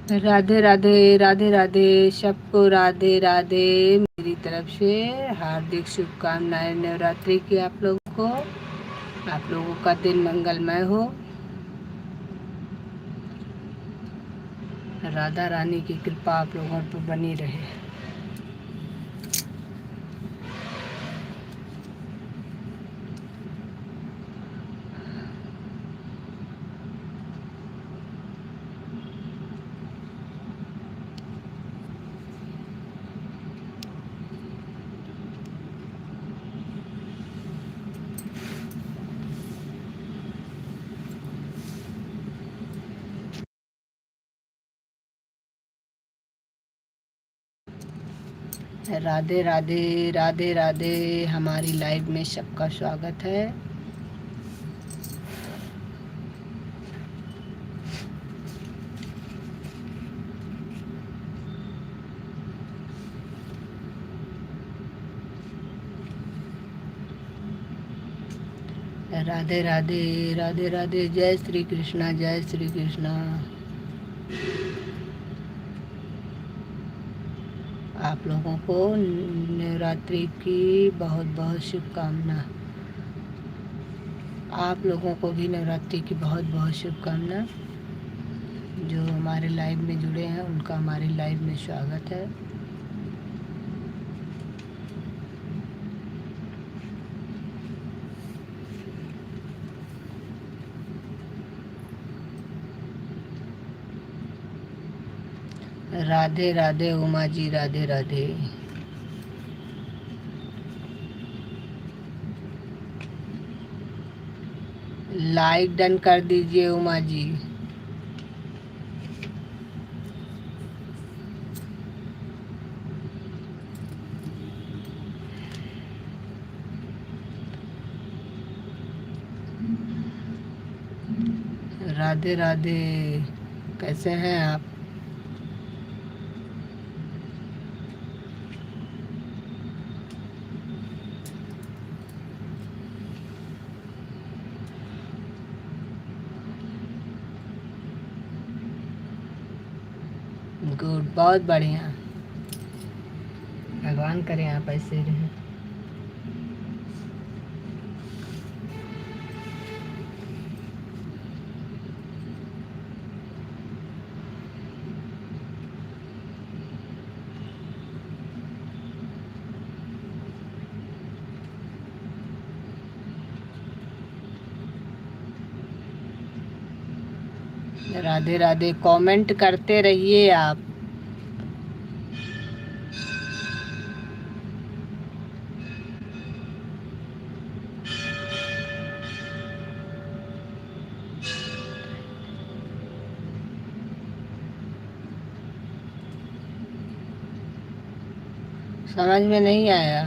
राधे राधे राधे राधे, सबको राधे राधे मेरी तरफ से हार्दिक शुभकामनाएं नवरात्रि की आप लोगों को। आप लोगों का दिन मंगलमय हो। राधा रानी की कृपा आप लोगों पर बनी रहे। राधे राधे राधे राधे, हमारी लाइव में सबका स्वागत है। राधे राधे राधे राधे, जय श्री कृष्णा जय श्री कृष्णा। आप लोगों को नवरात्रि की बहुत बहुत शुभकामना। आप लोगों को भी नवरात्रि की बहुत बहुत शुभकामना। जो हमारे लाइव में जुड़े हैं उनका हमारे लाइव में स्वागत है। राधे राधे उमा जी, राधे राधे। लाइक डन कर दीजिए उमा जी। राधे राधे, कैसे हैं आप? गुड, बहुत बढ़िया। भगवान करें आप ऐसे रहें। राधे राधे, कमेंट करते रहिए आप। समझ में नहीं आया।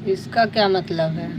इसका क्या मतलब है?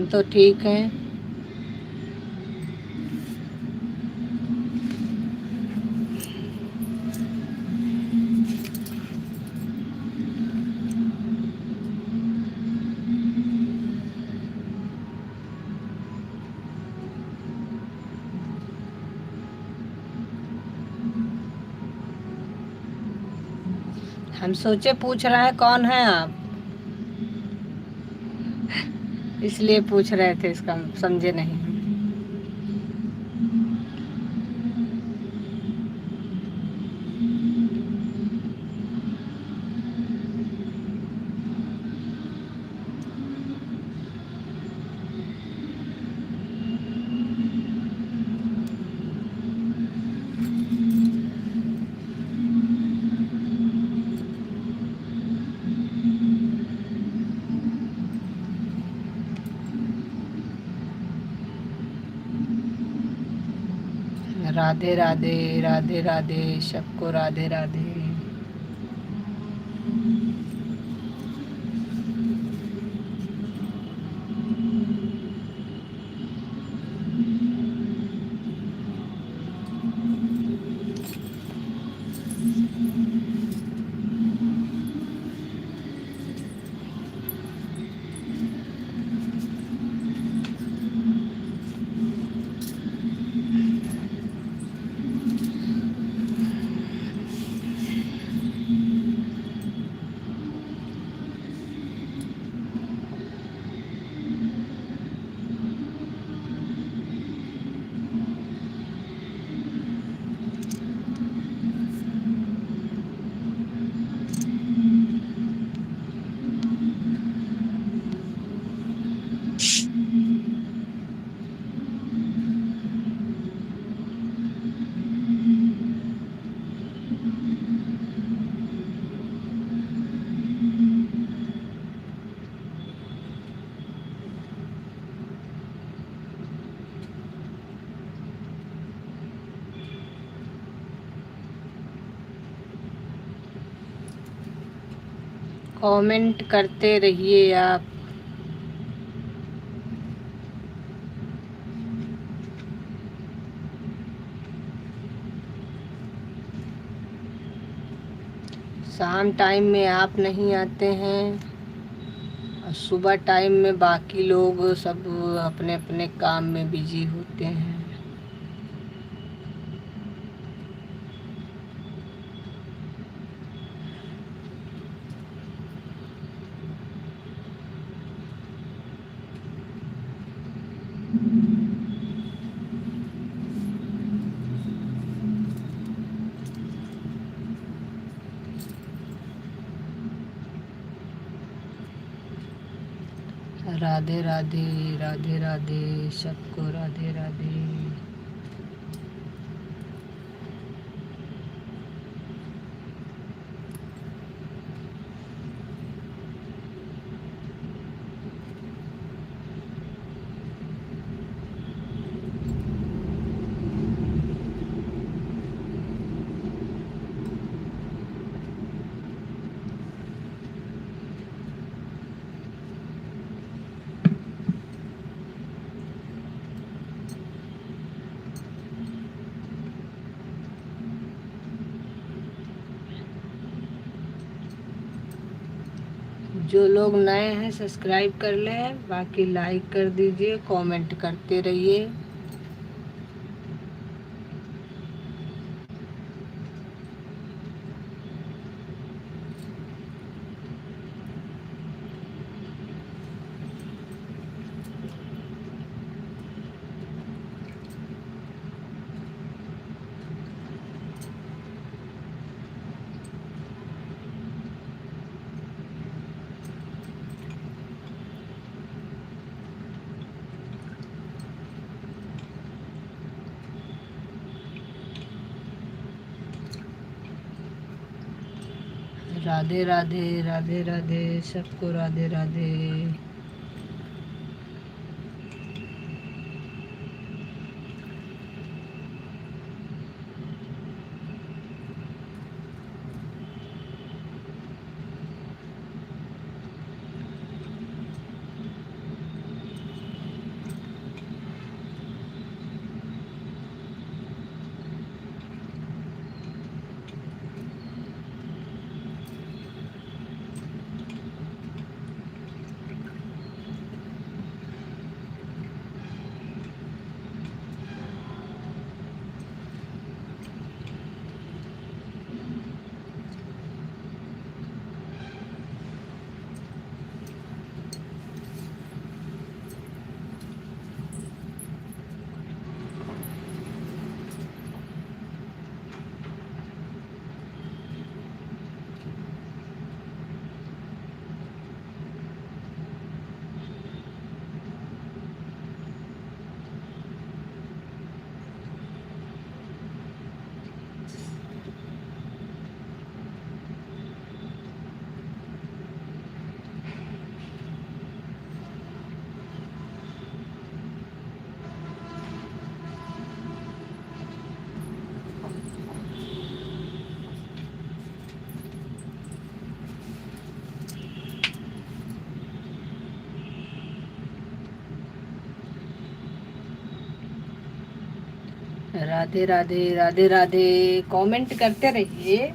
हम तो ठीक हैं। हम सोचे पूछ रहे हैं कौन है आप, इसलिए पूछ रहे थे, इसका समझे नहीं। राधे राधे, राधे राधे, सबको राधे राधे। कमेंट करते रहिए आप। शाम टाइम में आप नहीं आते हैं और सुबह टाइम में बाकी लोग सब अपने अपने काम में बिजी होते हैं। राधे राधे, राधे राधे, सबको राधे राधे। जो लोग नए हैं सब्सक्राइब कर लें, बाकी लाइक कर दीजिए, कमेंट करते रहिए। राधे राधे, राधे राधे, सबको राधे राधे। राधे राधे राधे राधे। कमेंट करते रहिए।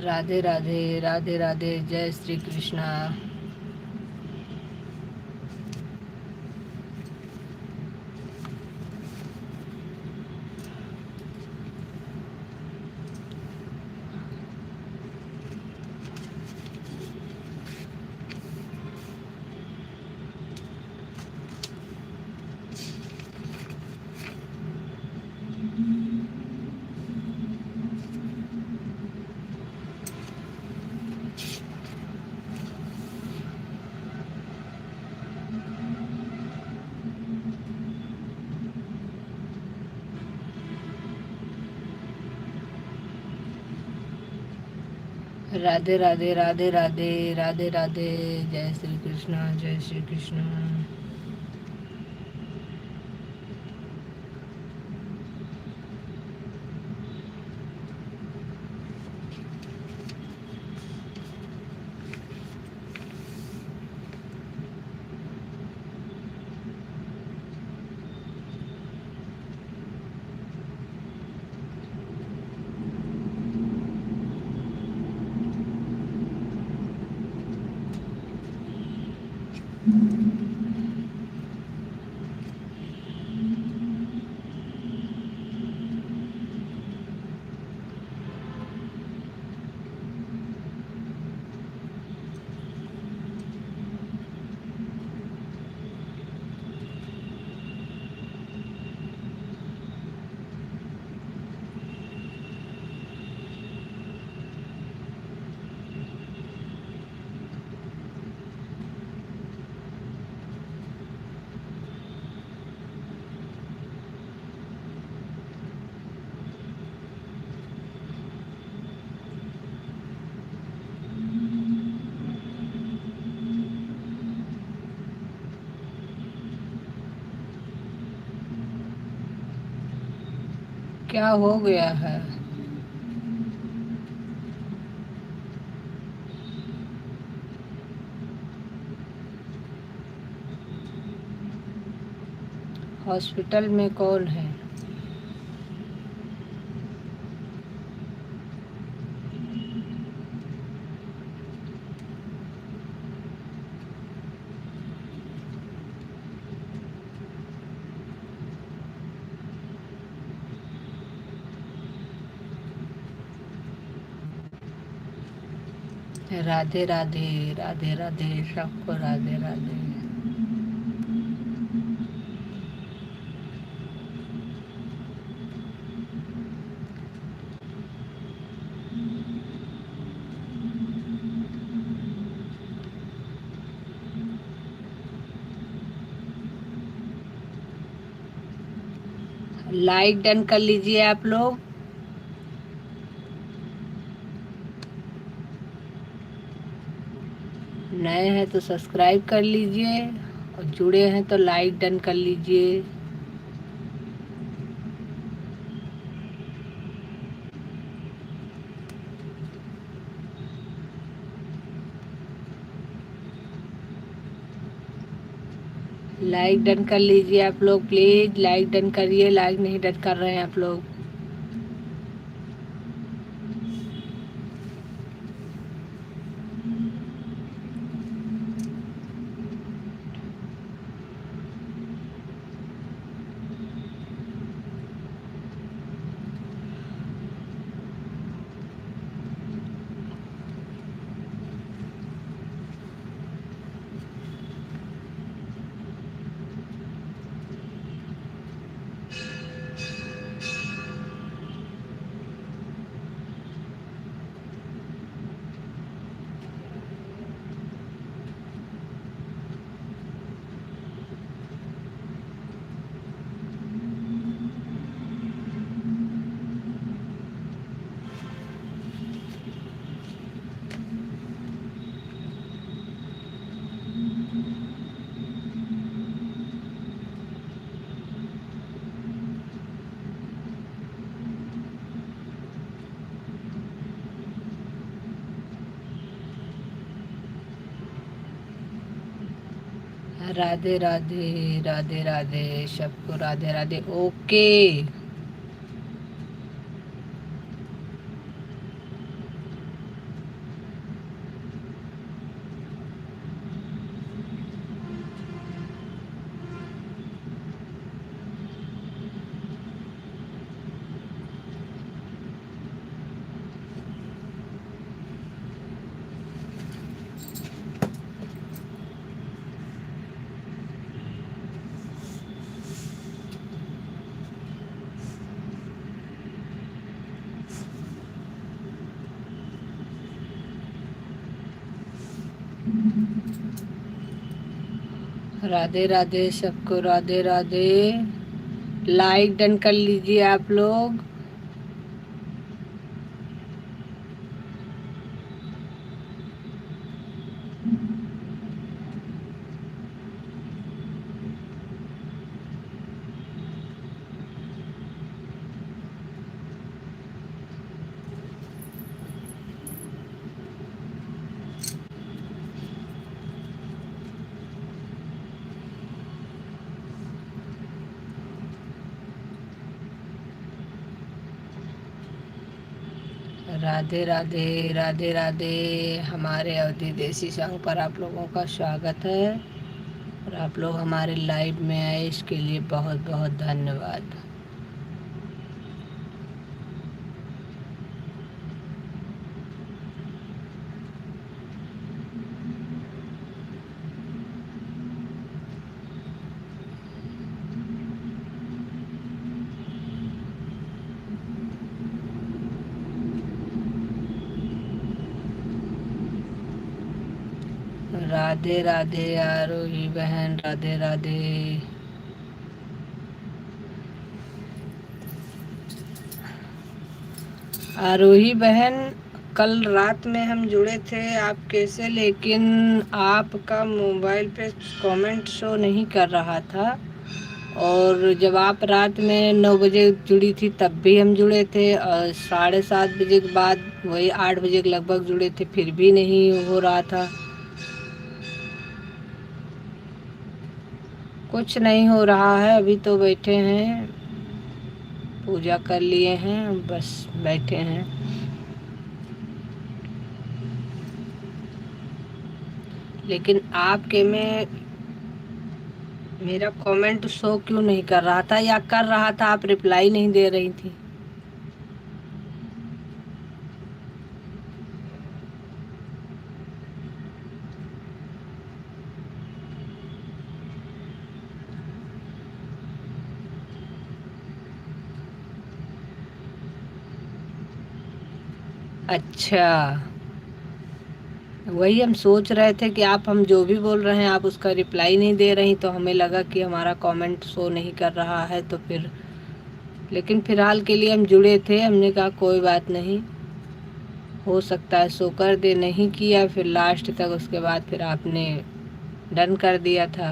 राधे राधे राधे राधे। जय श्री कृष्णा। राधे राधे राधे राधे राधे राधे। जय श्री कृष्णा जय श्री कृष्णा। क्या हो गया है? हॉस्पिटल में कौन है? राधे राधे राधे राधे सबको राधे राधे। लाइक डन कर लीजिए आप लोग। नए हैं तो सब्सक्राइब कर लीजिए और जुड़े हैं तो लाइक डन कर लीजिए। लाइक डन कर लीजिए आप लोग, प्लीज लाइक डन करिए, लाइक नहीं डन कर रहे हैं आप लोग। राधे राधे, राधे राधे, सबको राधे राधे। ओके, राधे राधे, सबको राधे राधे। लाइक डन कर लीजिए आप लोग। राधे राधे, राधे राधे। हमारे अवधि देसी सॉन्ग पर आप लोगों का स्वागत है, और आप लोग हमारे लाइव में आए इसके लिए बहुत बहुत धन्यवाद। राधे राधे आरोही बहन, राधे राधे। आरोही बहन, कल रात में हम जुड़े थे आपके से, लेकिन आपका मोबाइल पे कमेंट शो नहीं कर रहा था। और जब आप रात में 9 बजे जुड़ी थी तब भी हम जुड़े थे, और 7:30 बजे के बाद वही 8 बजे के लगभग जुड़े थे, फिर भी नहीं हो रहा था। कुछ नहीं हो रहा है, अभी तो बैठे हैं, पूजा कर लिए हैं, बस बैठे हैं। लेकिन आपके में मेरा कमेंट शो क्यों नहीं कर रहा था, या कर रहा था आप रिप्लाई नहीं दे रही थी? अच्छा, वही हम सोच रहे थे कि आप हम जो भी बोल रहे हैं आप उसका रिप्लाई नहीं दे रही, तो हमें लगा कि हमारा कमेंट शो नहीं कर रहा है, तो फिर लेकिन फिलहाल के लिए हम जुड़े थे, हमने कहा कोई बात नहीं, हो सकता है शो कर दे। नहीं किया फिर लास्ट तक, उसके बाद फिर आपने डन कर दिया था।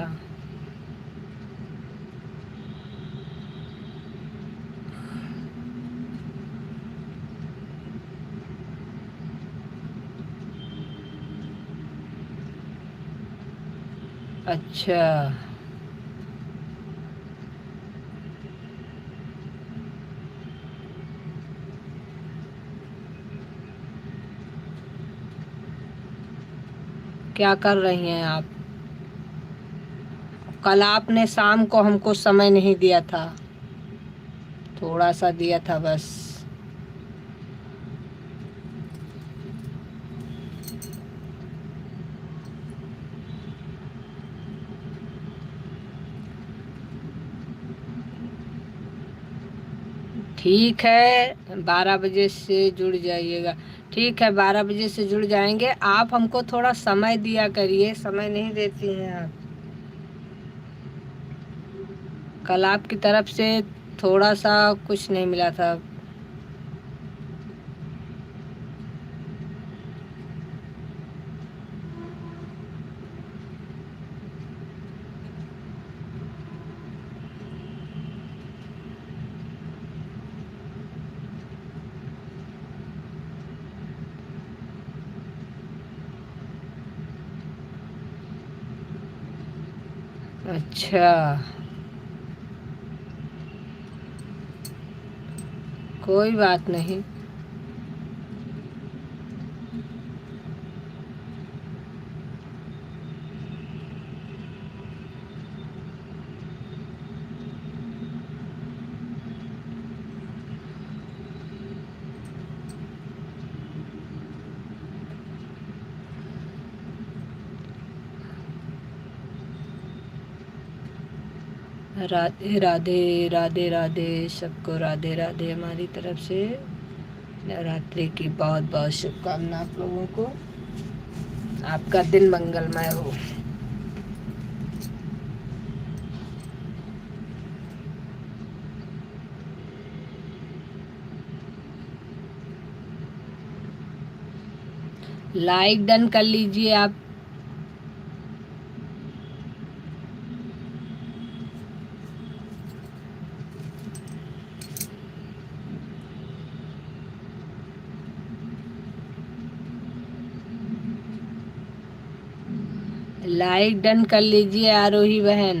अच्छा, क्या कर रही हैं आप? कल आपने शाम को हमको समय नहीं दिया था, थोड़ा सा दिया था बस। ठीक है, 12 बजे से जुड़ जाइएगा। ठीक है, 12 बजे से जुड़ जाएंगे। आप हमको थोड़ा समय दिया करिए, समय नहीं देती हैं आप। कल आपकी तरफ से थोड़ा सा कुछ नहीं मिला था। अच्छा, कोई बात नहीं। राधे राधे, राधे राधे, सबको राधे राधे हमारी तरफ से। नवरात्रि की बहुत बहुत शुभकामना आप लोगों को। आपका दिन मंगलमय हो। लाइक डन कर लीजिए आप। लाइक डन कर लीजिए आरोही बहन।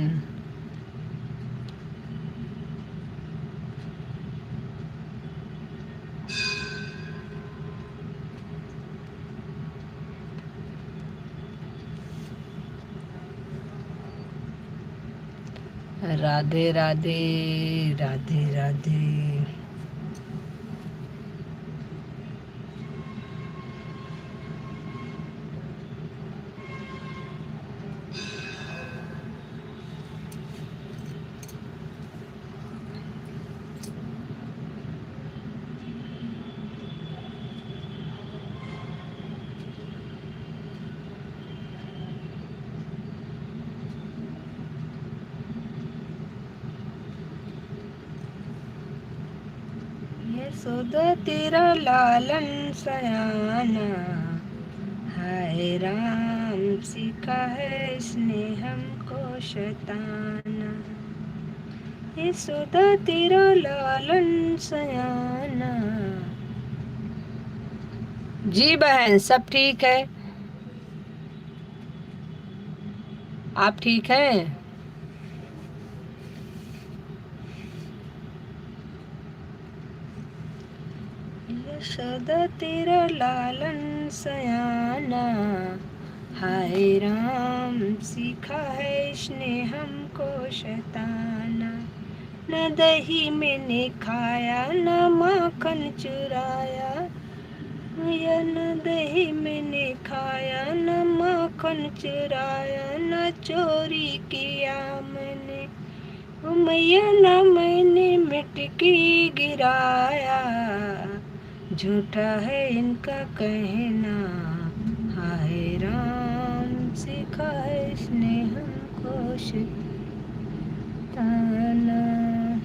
राधे राधे, राधे राधे। यशोदा तेरा लालन सयाना, हाय राम सीखा है इसने हमको शताना। यशोदा तेरा लालन सयाना। जी बहन, सब ठीक है। आप ठीक हैं? यशोदा तेरा लालन सयाना, हाय राम सीखा है इसने हमको शताना। न दही मैंने खाया न माखन चुराया, या न दही मैंने खाया न माखन चुराया, न चोरी किया मैंने मैया, न मैंने मिटकी गिराया। झूठा है इनका कहना, हाय राम सीखा है इसने हमको शताना।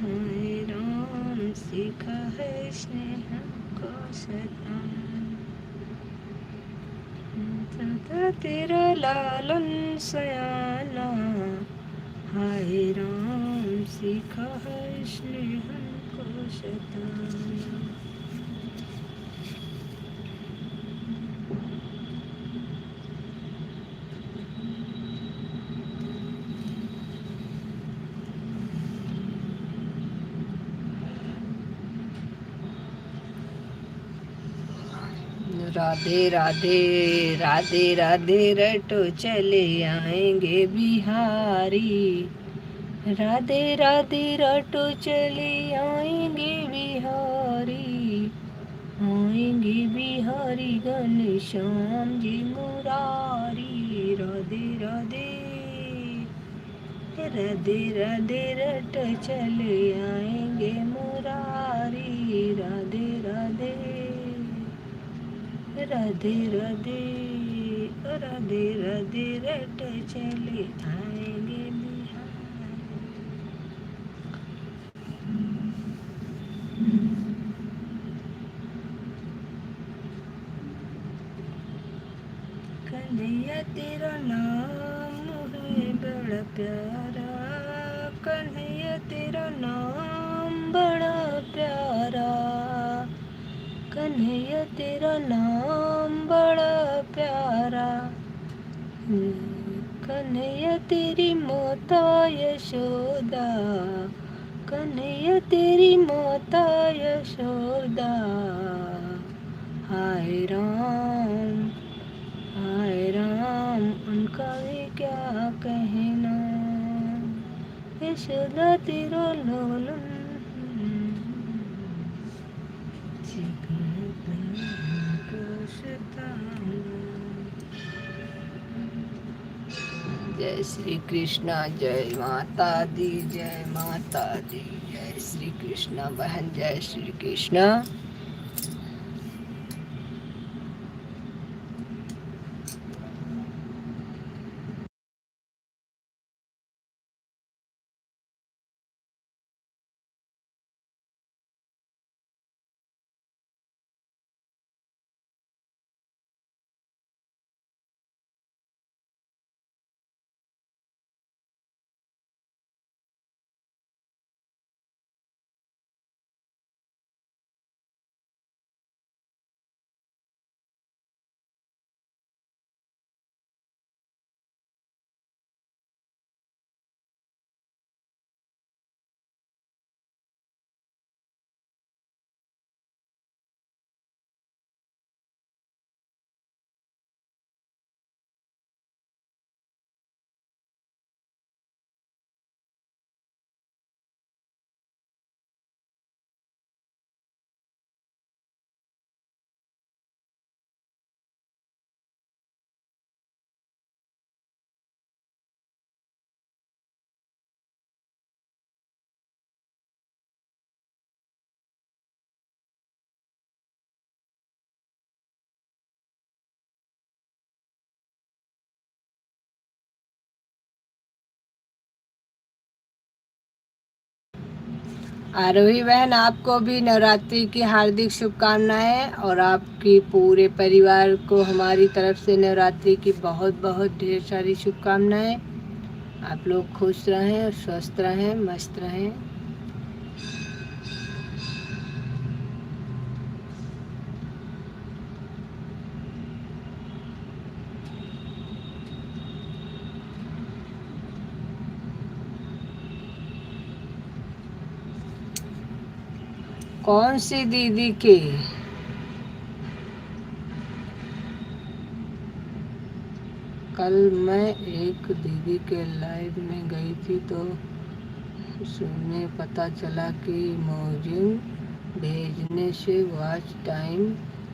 हाय राम सीखा है इसने हमको शताना। तेरा लालन सयाना, हाय राम सीखा है इसने हमको शताना। राधे राधे राधे राधे रटो चले आएंगे बिहारी। राधे राधे रटो चले आएंगे बिहारी। आएंगे बिहारी घनश्याम जी मुरारी। राधे राधे राधे राधे रट चले आएंगे मुरारी। राधे राधे राधे राधे राधे राधे रट चले आएंगे बिहारी। कन्हैया तेरा नाम है बड़ा प्यारा। कन्हैया तेरा नाम बड़ा प्यारा। कन्हैया तेरा नाम बड़ा प्यारा। कन्हैया तेरी माता यशोदा। कन्हैया तेरी माता यशोदा। हाय राम उनका भी क्या कहना। यशोदा तेरा लालन जय श्री कृष्णा। जय माता दी। जय माता दी। जय श्री कृष्णा बहन। जय श्री कृष्णा। आरोही बहन, आपको भी नवरात्रि की हार्दिक शुभकामनाएं और आपकी पूरे परिवार को हमारी तरफ से नवरात्रि की बहुत बहुत ढेर सारी शुभकामनाएं। आप लोग खुश रहें और स्वस्थ रहें, मस्त रहें। कौन सी दीदी के? कल मैं एक दीदी के लाइव में गई थी तो उसमें पता चला कि इमोजी भेजने से वॉच टाइम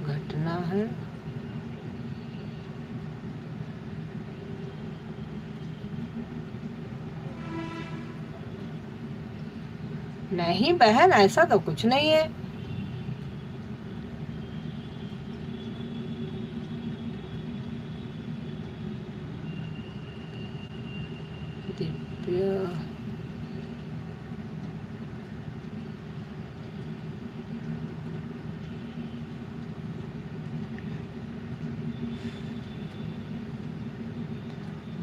घटना है। नहीं बहन, ऐसा तो कुछ नहीं है। दिव्या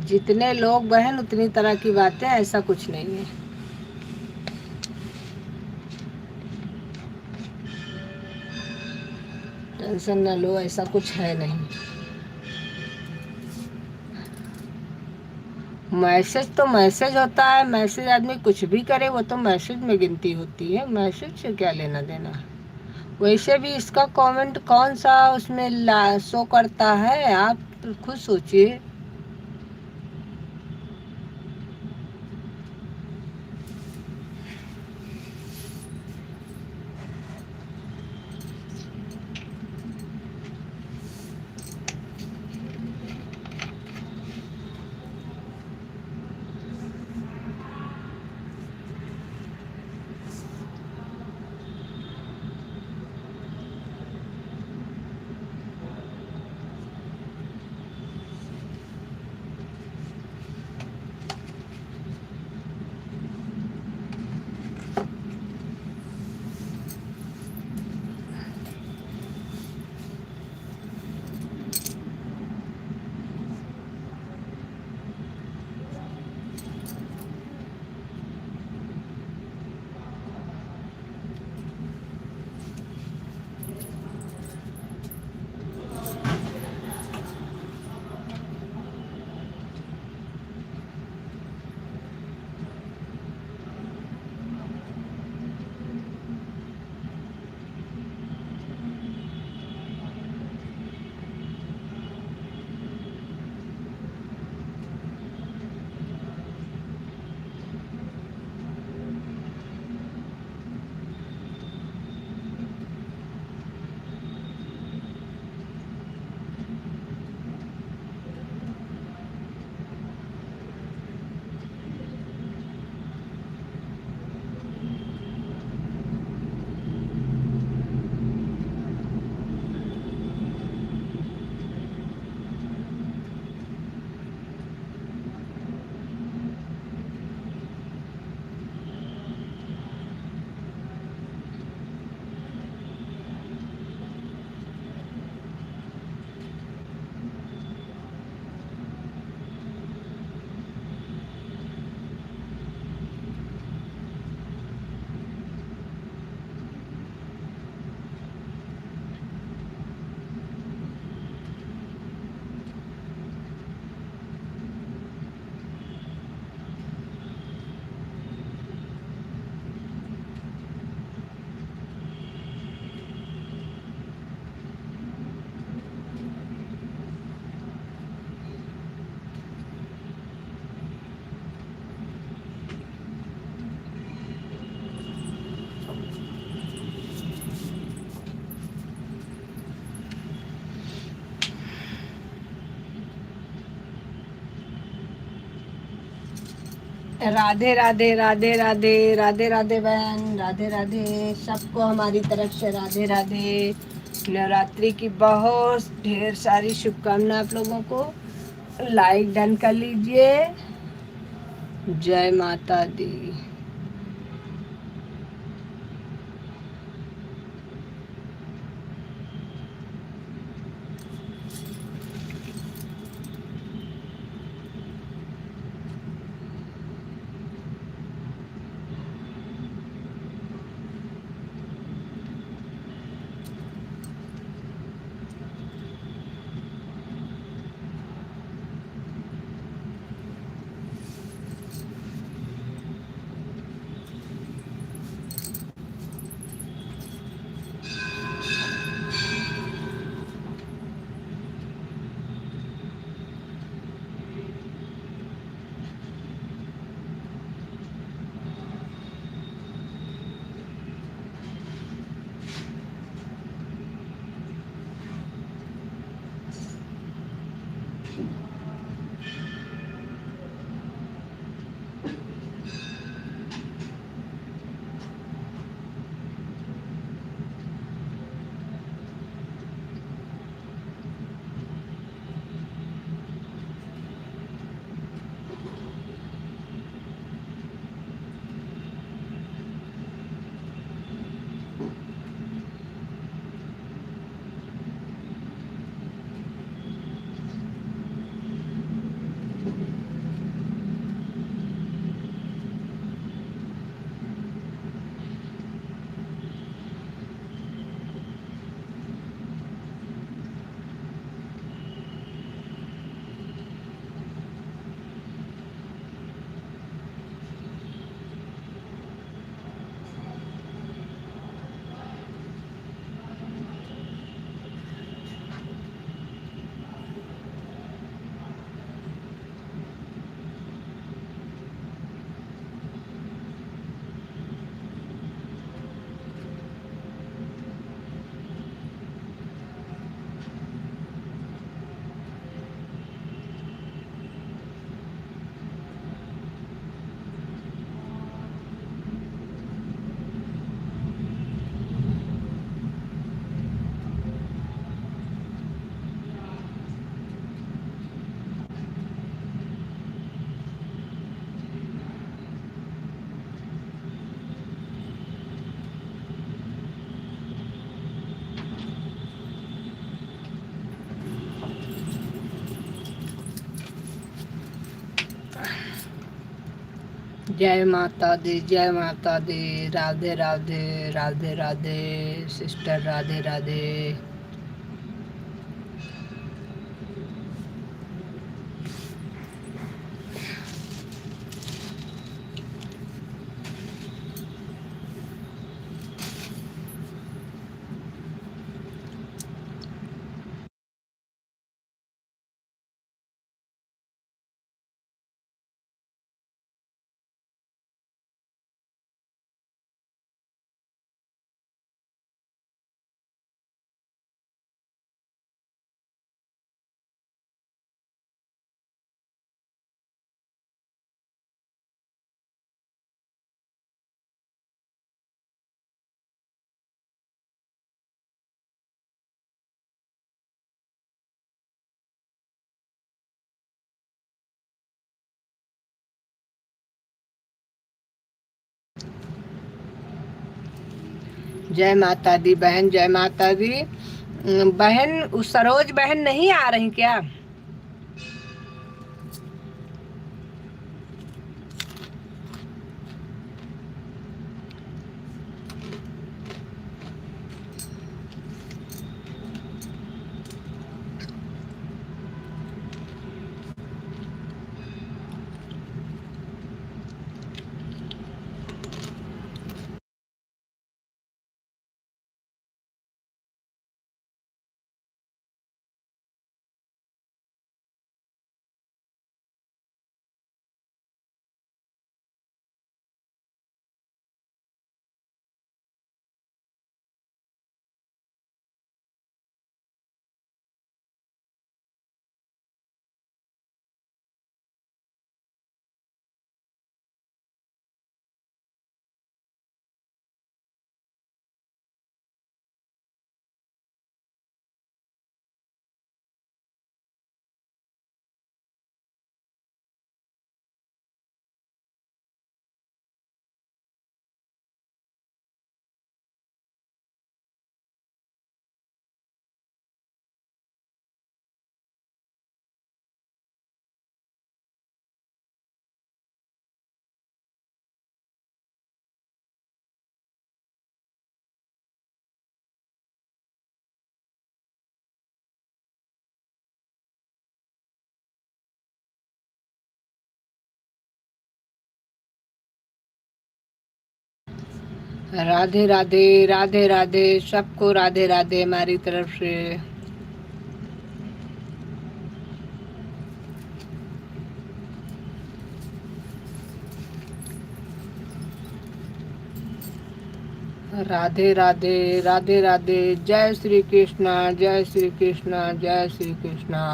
जितने लोग बहन उतनी तरह की बातें, ऐसा कुछ नहीं है। टेंशन न लो, ऐसा कुछ है नहीं। मैसेज तो मैसेज होता है। मैसेज आदमी कुछ भी करे वो तो मैसेज में गिनती होती है। मैसेज से क्या लेना देना है। वैसे भी इसका कमेंट कौन सा उसमें शो करता है, आप तो खुद सोचिए। राधे राधे राधे राधे राधे राधे बहन, राधे राधे सबको हमारी तरफ से राधे राधे। नवरात्रि की बहुत ढेर सारी शुभकामनाएं आप लोगों को। लाइक डन कर लीजिए। जय माता दी। जय माता दी, जय माता दी। राधे राधे, राधे राधे सिस्टर, राधे राधे। जय माता दी बहन, जय माता दी। बहन, उस सरोज बहन नहीं आ रही क्या? राधे राधे, राधे राधे सबको, राधे राधे हमारी तरफ से। राधे राधे, राधे राधे। जय श्री कृष्णा, जय श्री कृष्णा, जय श्री कृष्णा।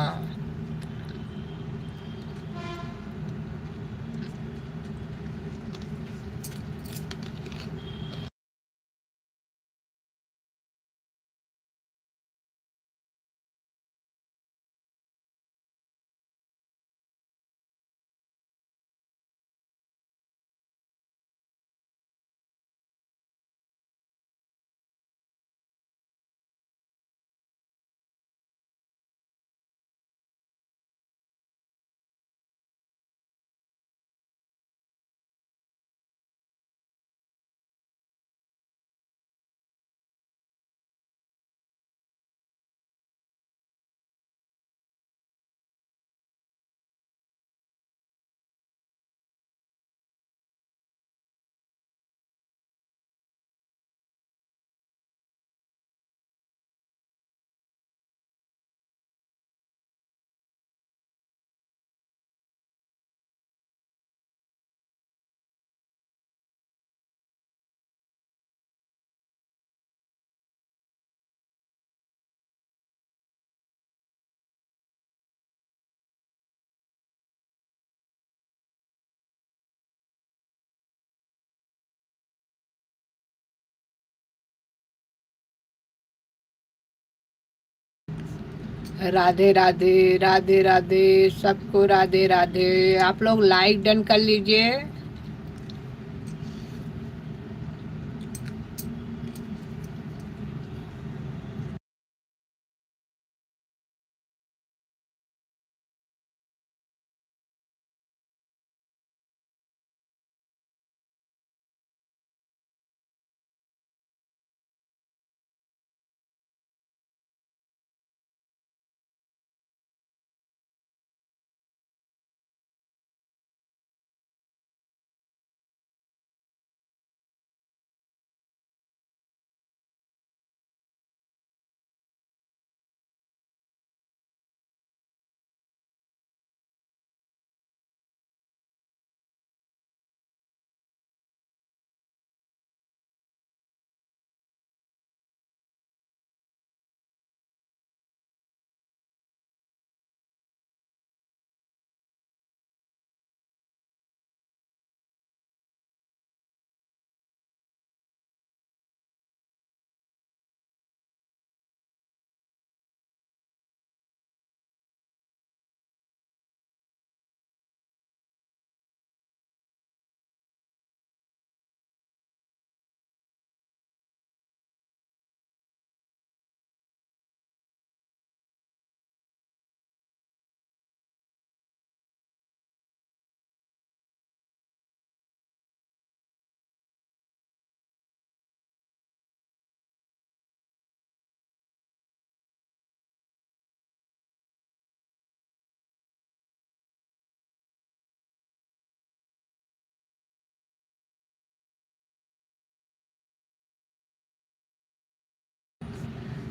राधे राधे, राधे राधे सबको, राधे राधे। आप लोग लाइक डन कर लीजिए।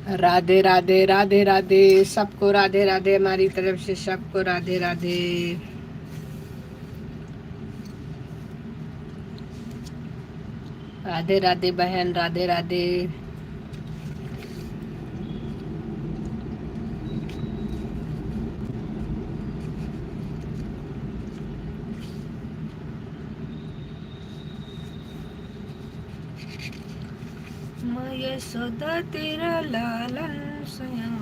राधे राधे राधे राधे, सबको राधे राधे, हमारी तरफ से सबको राधे राधे। राधे राधे बहन, राधे राधे। मैं यशोदा तेरा लालन स्वयं,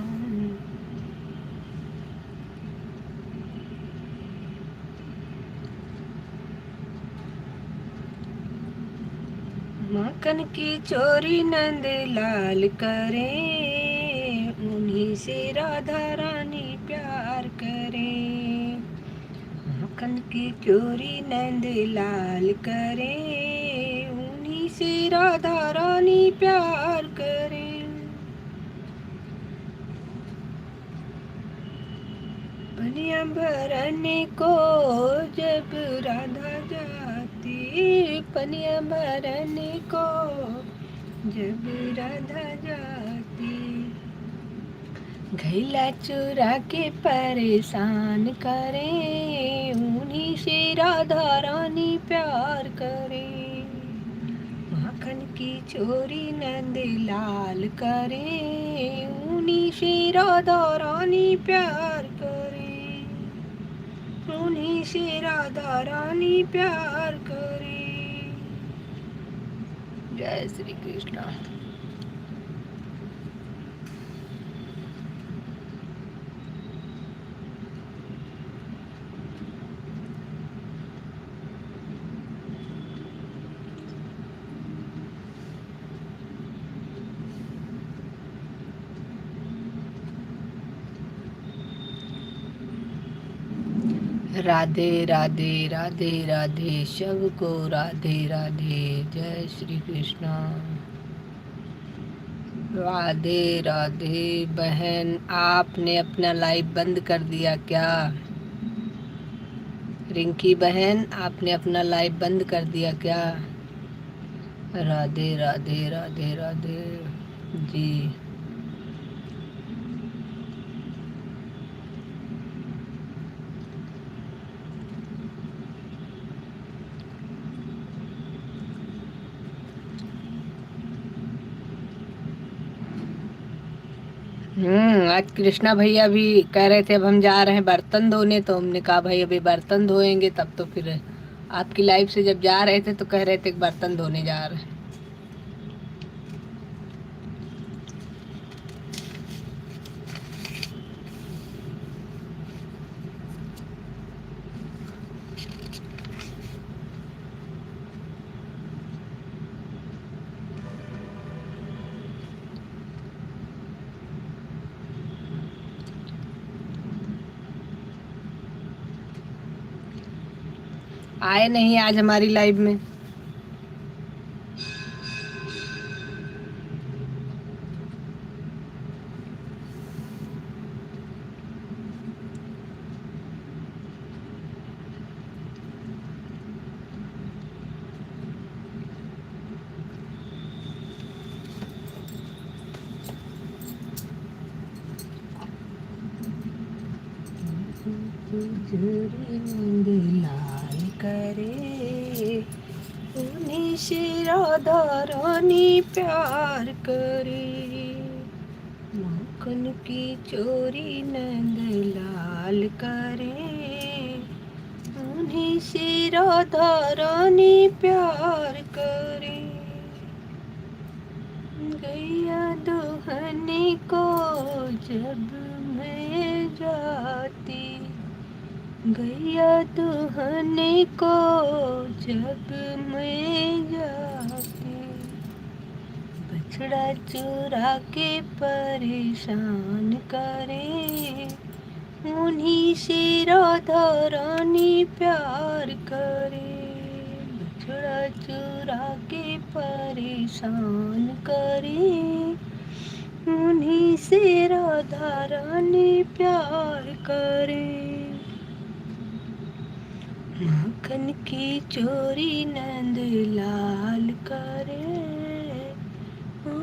माखन की चोरी नंद लाल करे, उन्हीं से राधा रानी प्यार करे। माखन की चोरी नंद लाल करे, उन्हीं से राधा रानी प्यार करे। पनिया भरने को जब राधा जाती, पनिया भरने को जब राधा जाती, घैला चुरा के परेशान करे, उन्हीं से राधा रानी प्यार करे। माखन की चोरी नंद लाल करे, उन्हीं से राधा रानी प्यार करे, उन्हीं से राधा रानी प्यार करे। जय श्री कृष्ण। राधे राधे राधे राधे, सबको राधे राधे। जय श्री कृष्ण। राधे राधे बहन, आपने अपना लाइव बंद कर दिया क्या? रिंकी बहन, आपने अपना लाइव बंद कर दिया क्या? राधे राधे राधे राधे जी। आज कृष्णा भैया भी कह रहे थे अब हम जा रहे हैं बर्तन धोने, तो हमने कहा भाई अभी बर्तन धोएंगे तब तो फिर आपकी लाइफ से जब जा रहे थे तो कह रहे थे बर्तन धोने जा रहे हैं। आए नहीं आज हमारी लाइव में। लाल करे, उन्हीं से राधा रानी प्यार करे। माखन की चोरी नंद लाल करे, उन्हीं से राधा रानी प्यार करे। गैया दुहने को जब मैं जाती, गैया दुहने को जब मैं जाती, बछड़ा चुरा के परेशान करे, उन्हीं से राधा रानी प्यार करे। बछड़ा चुरा के परेशान करे, उन्हीं से राधा रानी प्यार करे। माखन की चोरी नंद लाल करे,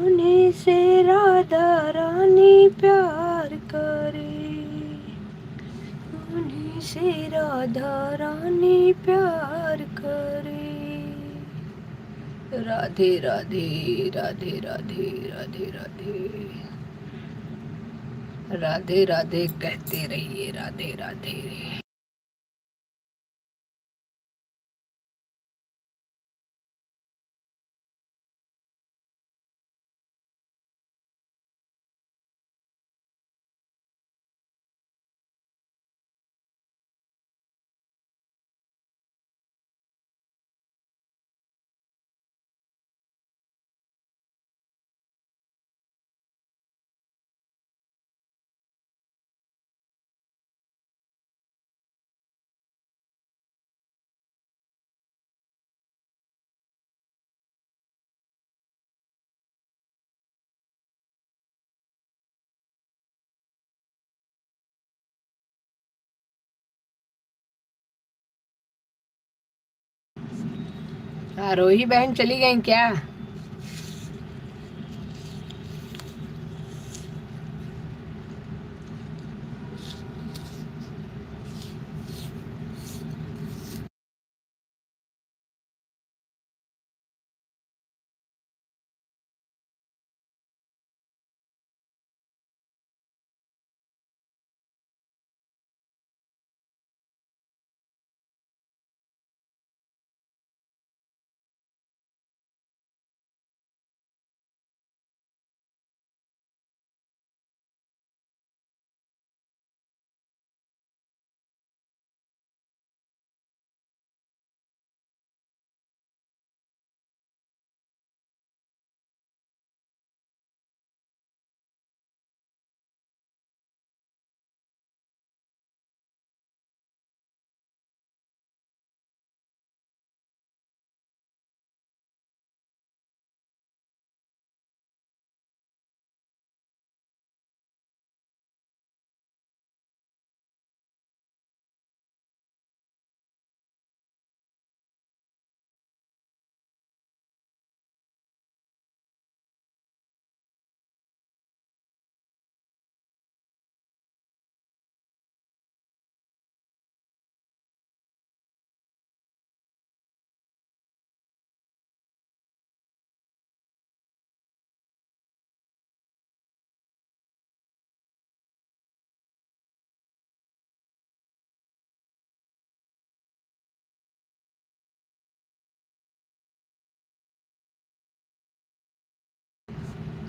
उन्हीं से राधा रानी प्यार करे, उन्हीं से राधा रानी प्यार करे। राधे राधे राधे राधे राधे राधे राधे राधे कहते रहिए राधे राधे। आरोही बहन चली गई क्या?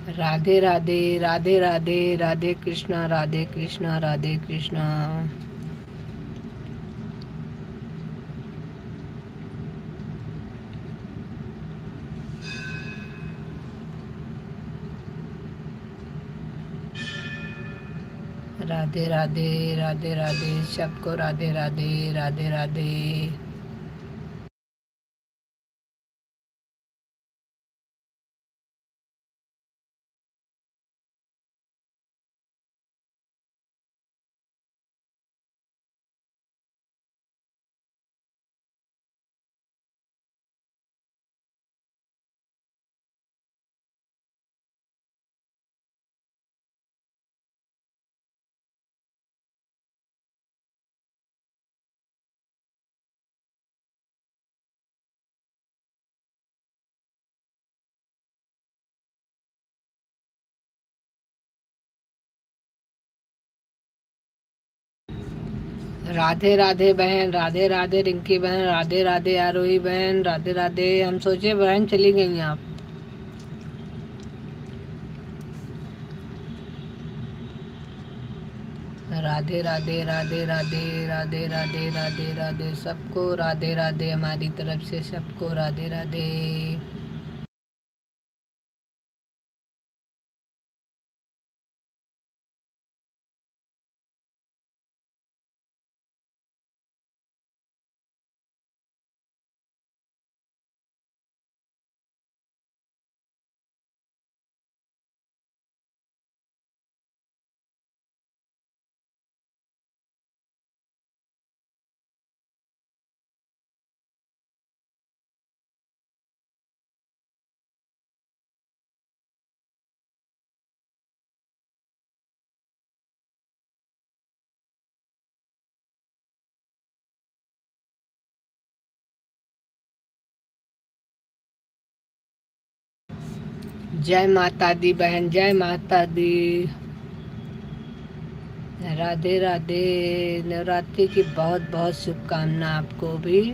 राधे राधे राधे राधे राधे कृष्णा राधे कृष्णा राधे कृष्णा। राधे राधे राधे राधे सबको राधे राधे राधे राधे। राधे राधे बहन, राधे राधे रिंकी बहन, राधे राधे आरोही बहन, राधे राधे। हम सोचे बहन चली गई आप। राधे राधे राधे राधे राधे राधे राधे राधे सबको राधे राधे हमारी तरफ से सबको राधे राधे। जय माता दी बहन, जय माता दी। राधे राधे। नवरात्रि की बहुत बहुत शुभकामना आपको भी।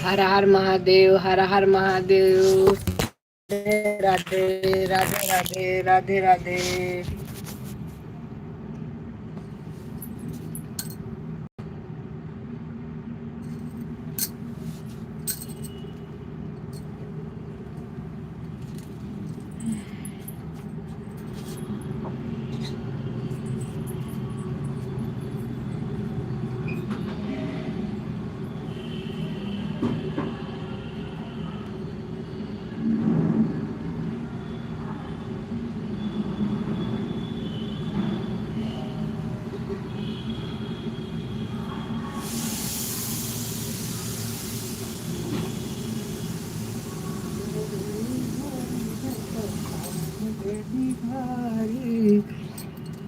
हर हर महादेव, हर हर महादेव। राधे राधे राधे राधे राधे।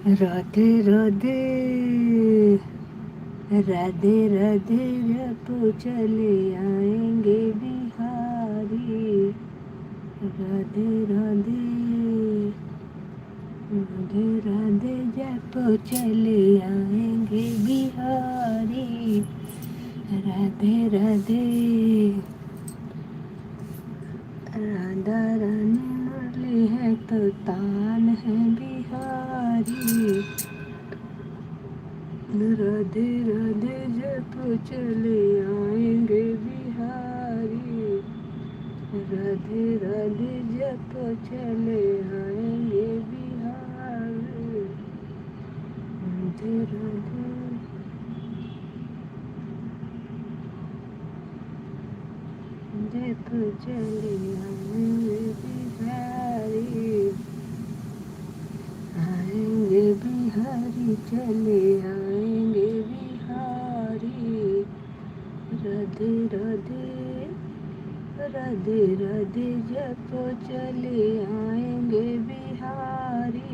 राधे राधे राधे राधे, जब चले आएंगे बिहारी। राधे राधे राधे राधे, जब चले आएंगे बिहारी। राधे राधे। राधा रानी मुरली है तो तान है बिहारी। राधे राधे, जब चले आएंगे बिहारी। राधे राधे, जब चले आएंगे बिहारी। राधे राधे। जब चले आएंगे बिहारी। आएंगे बिहारी, चले आएंगे बिहारी। राधे राधे राधे राधे, जब चले आएंगे बिहारी।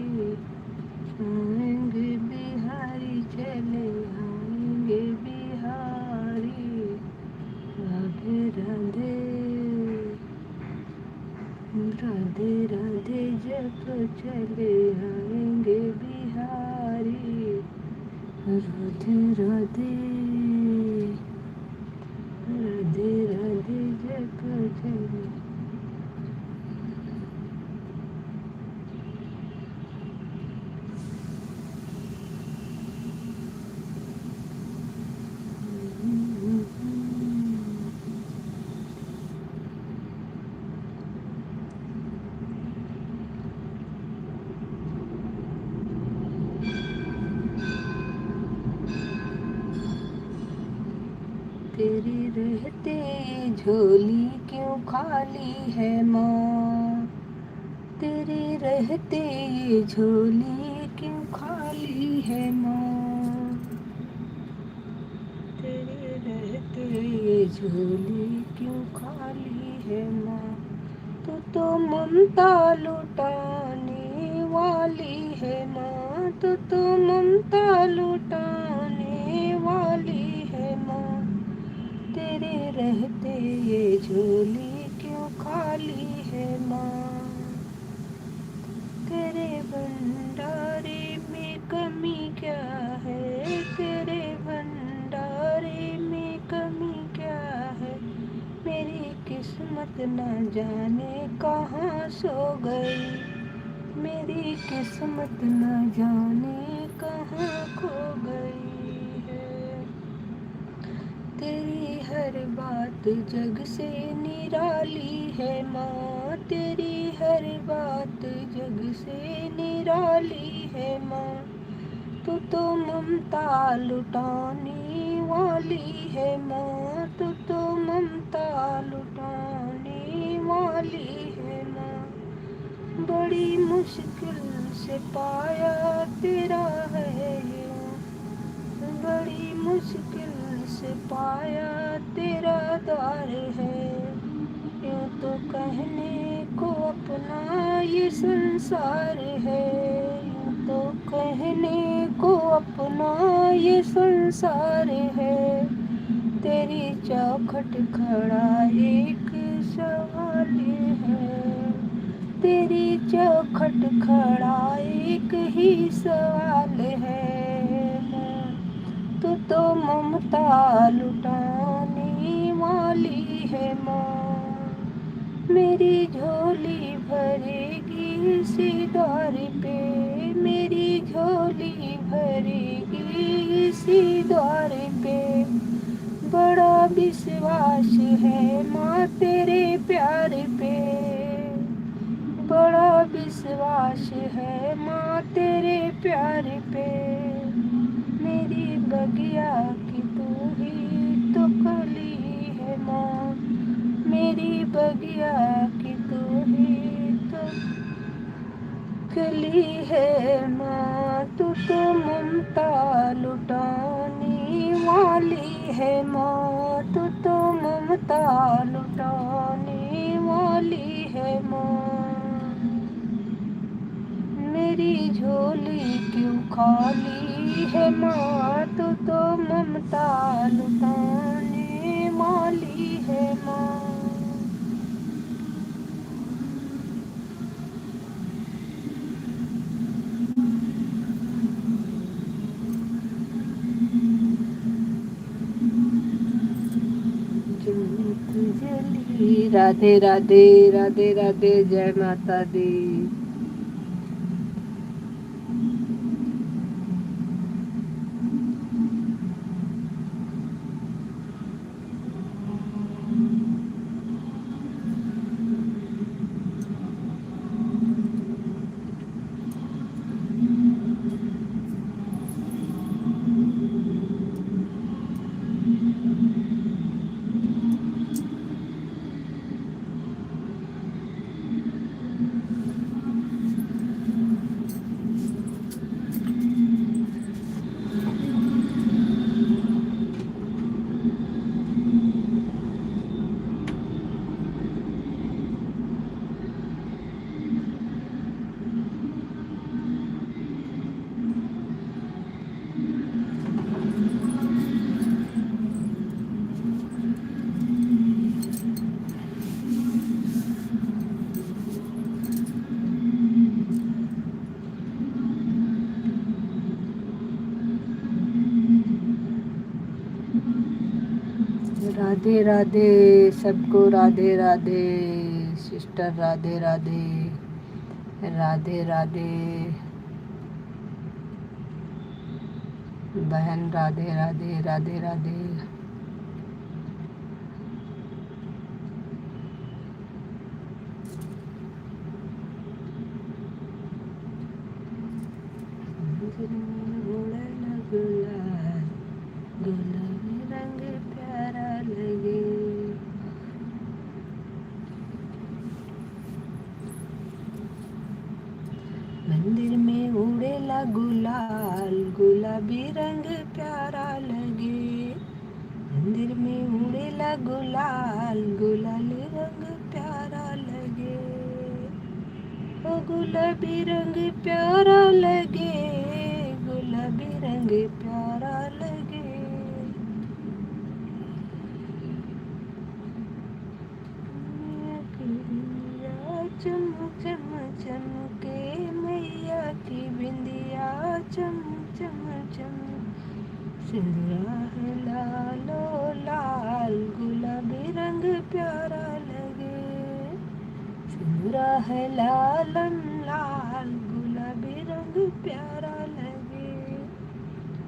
आएंगे बिहारी, चले आएंगे बिहारी। राधे राधे राधे राधे, जब चले आएंगे बिहारी। राधे राधे राधे राधे, जब चले। तेरे रहते झोली क्यों खाली है माँ। तेरे रहते ये झोली क्यों खाली है माँ। तेरे रहते ये झोली क्यों खाली है माँ। तू तो ममता लुटाने वाली है माँ। तू तो ममता लुटाने वाली है माँ। तेरे रहते ये झोली क्यों खाली है माँ। तेरे भंडारे में कमी क्या है, तेरे भंडारे में कमी क्या है। मेरी किस्मत न जाने कहाँ सो गई, मेरी किस्मत न जाने कहाँ खो गई है। तेरी हर बात जग से निराली है माँ। तेरी हर बात जग से निराली है माँ। तू तो ममता लुटाने वाली है माँ। तू तो ममता लुटाने वाली है माँ। बड़ी मुश्किल से पाया तेरा है यूं, बड़ी मुश्किल से पाया तेरा द्वार है। यूं तो कहने को अपना ये संसार है, यूं तो कहने को अपना ये संसार है। तेरी चौखट खड़ा एक सवाल है, तेरी चौखट खड़ा एक ही सवाल है। तू तो ममता लुटाने वाली है माँ। मेरी झोली भरेगी इसी द्वार पे, मेरी झोली भरेगी इसी द्वार पे। बड़ा विश्वास है माँ तेरे प्यार पे, बड़ा विश्वास है माँ तेरे प्यार पे। मेरी बगिया की तू ही तो कली है माँ, मेरी बगिया की तू ही तो कली है माँ। तू तो ममता लुटाने वाली है माँ। तू तो ममता लुटाने वाली है माँ। मेरी झोली क्यों खाली है माँ। तू तो ममता लुटाने वाली है माँ। ज्योत जली। राधे राधे, राधे राधे, जय माता दी। राधे राधे सबको, राधे राधे सिस्टर, राधे राधे, राधे राधे बहन, राधे राधे, राधे राधे। गुलाल गुलाबी रंग प्यारा लगे। मंदिर में उड़ेला गुलाल, गुलाबी रंग प्यारा लगे। मंदिर में उड़ेला गुलाल, गुलाबी रंग प्यारा लगे। ओ गुलाबी रंग प्यारा लगे, गुलाबी रंग प्यारा लगे। चम चम चमके मैया की बिंदिया चम चम चम। सिंदूरा है लालो लाल गुलाबी रंग प्यारा लगे। सिंदूरा है लालम लाल गुलाबी रंग प्यारा लगे।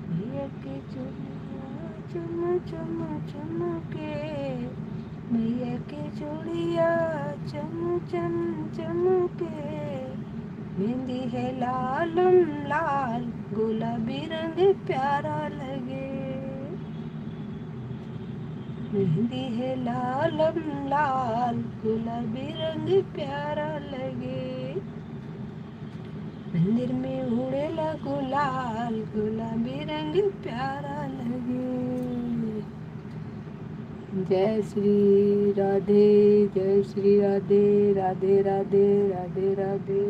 मैया की चूड़िया चम चम चमके। मैया की चूड़िया चम चम चमके। मेहंदी है लालम लाल गुलाबी रंग प्यारा लगे। मेहंदी है लालम लाल गुलाबी रंग प्यारा लगे। मंदिर में उड़ेला गुलाल गुलाबी रंग प्यारा लगे। जय श्री राधे, जय श्री राधे, राधे राधे, राधे राधे।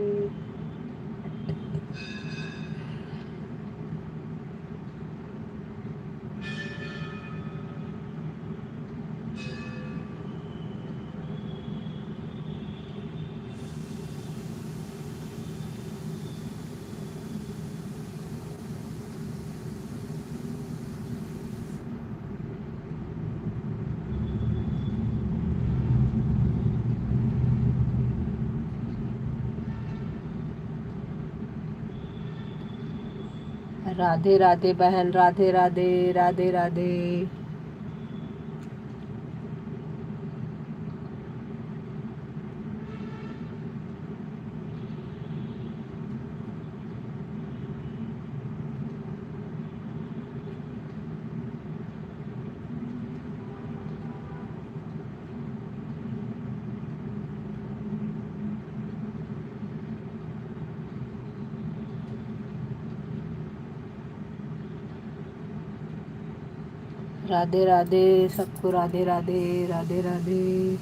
राधे राधे बहन, राधे राधे, राधे राधे। राधे राधे सबको, राधे राधे, राधे राधे।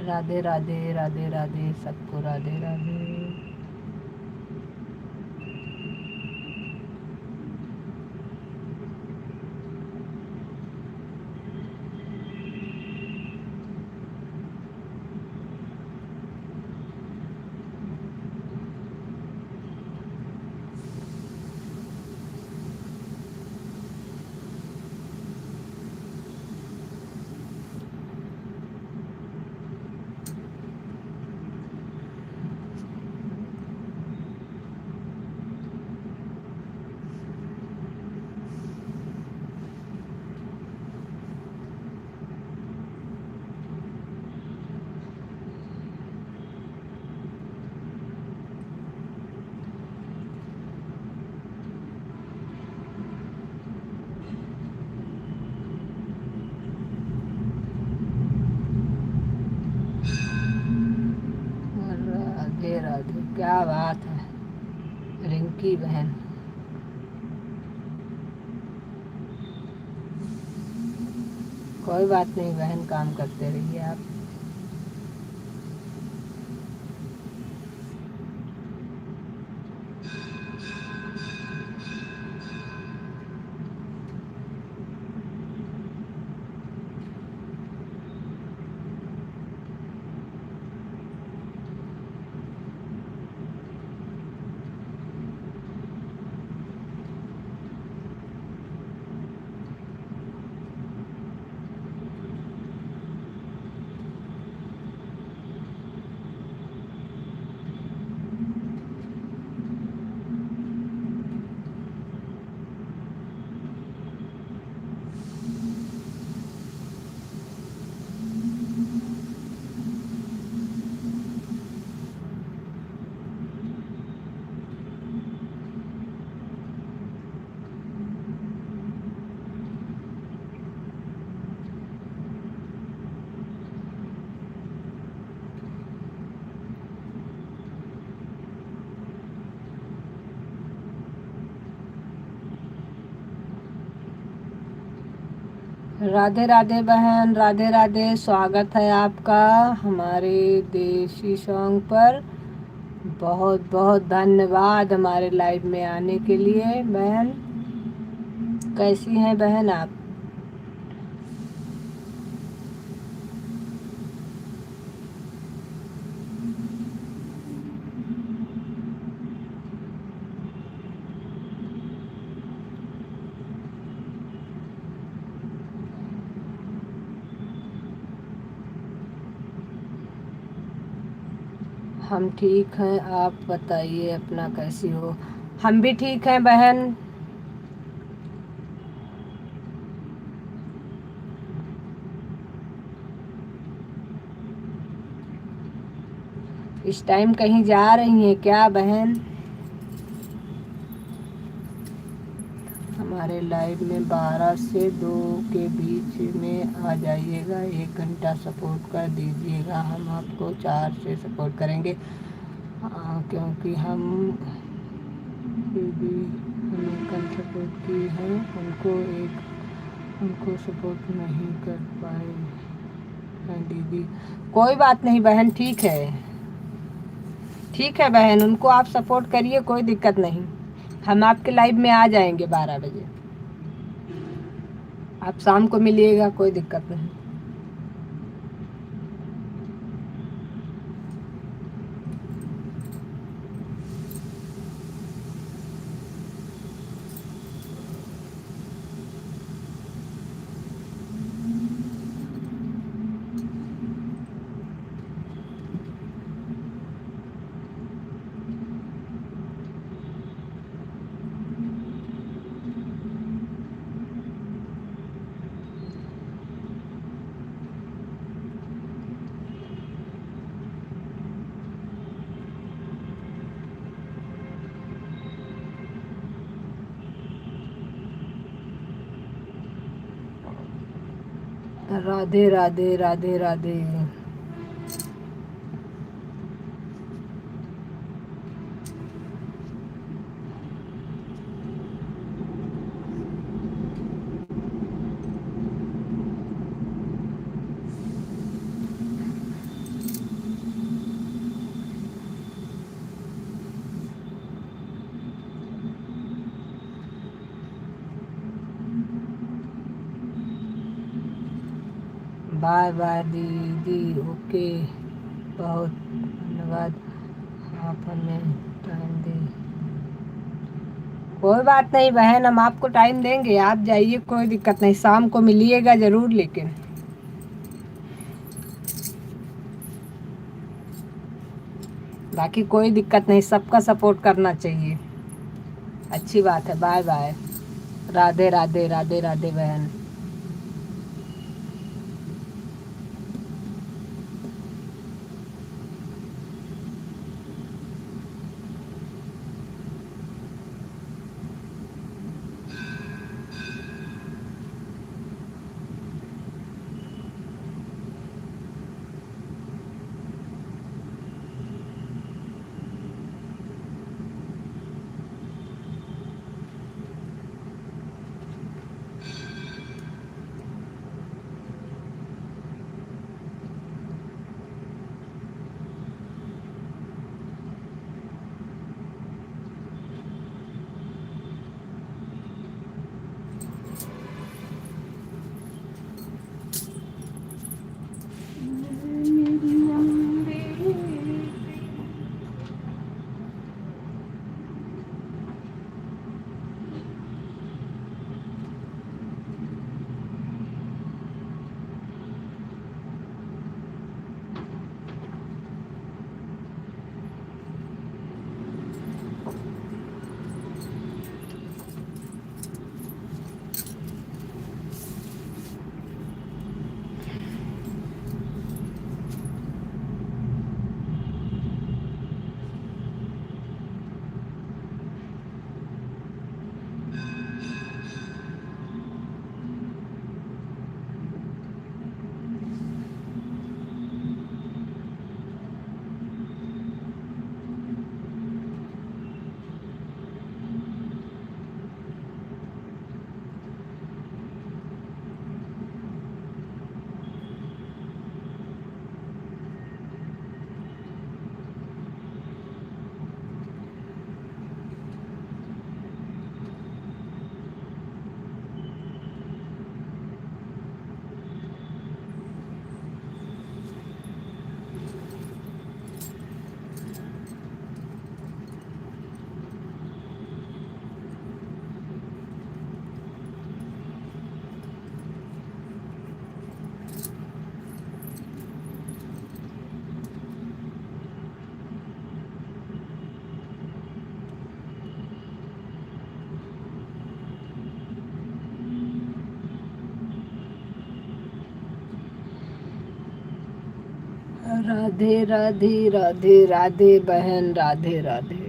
राधे राधे, राधे राधे सबको, राधे राधे। राधे, क्या बात है रिंकी बहन। कोई बात नहीं बहन, काम करते रहिए आप। राधे राधे बहन, राधे राधे। स्वागत है आपका हमारे देशी सॉन्ग पर। बहुत बहुत धन्यवाद हमारे लाइव में आने के लिए बहन। कैसी हैं बहन आप? हम ठीक हैं, आप बताइए अपना कैसी हो? हम भी ठीक हैं बहन। इस टाइम कहीं जा रही हैं क्या बहन? हमारे लाइव में 12 से 2 के बीच में आ जाइएगा। 1 घंटा सपोर्ट कर दीजिएगा, हम आपको 4 से सपोर्ट करेंगे। क्योंकि हम दीदी हमें कल सपोर्ट की है, उनको सपोर्ट नहीं कर पाए हैं दीदी। कोई बात नहीं बहन, ठीक है, ठीक है बहन, उनको आप सपोर्ट करिए, कोई दिक्कत नहीं। हम आपके लाइव में आ जाएंगे 12 बजे। आप शाम को मिलिएगा, कोई दिक्कत नहीं। राधे राधे, राधे राधे। बाय बाय दीदी, ओके। बहुत धन्यवाद, आप हमें टाइम दें। कोई बात नहीं बहन, हम आपको टाइम देंगे, आप जाइए, कोई दिक्कत नहीं। शाम को मिलिएगा ज़रूर, लेकिन बाकी कोई दिक्कत नहीं, सबका सपोर्ट करना चाहिए, अच्छी बात है। बाय बाय, राधे राधे, राधे राधे बहन। राधे राधे राधे राधे बहन, राधे राधे।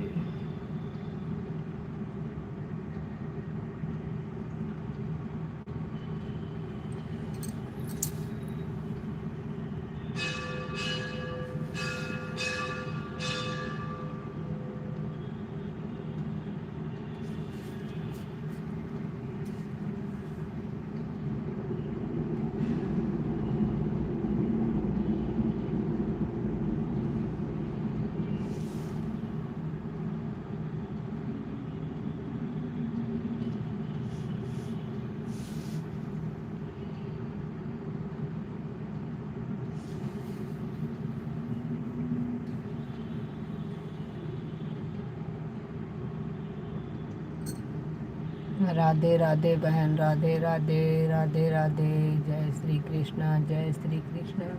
राधे राधे बहन, राधे राधे राधे राधे। जय श्री कृष्णा, जय श्री कृष्णा।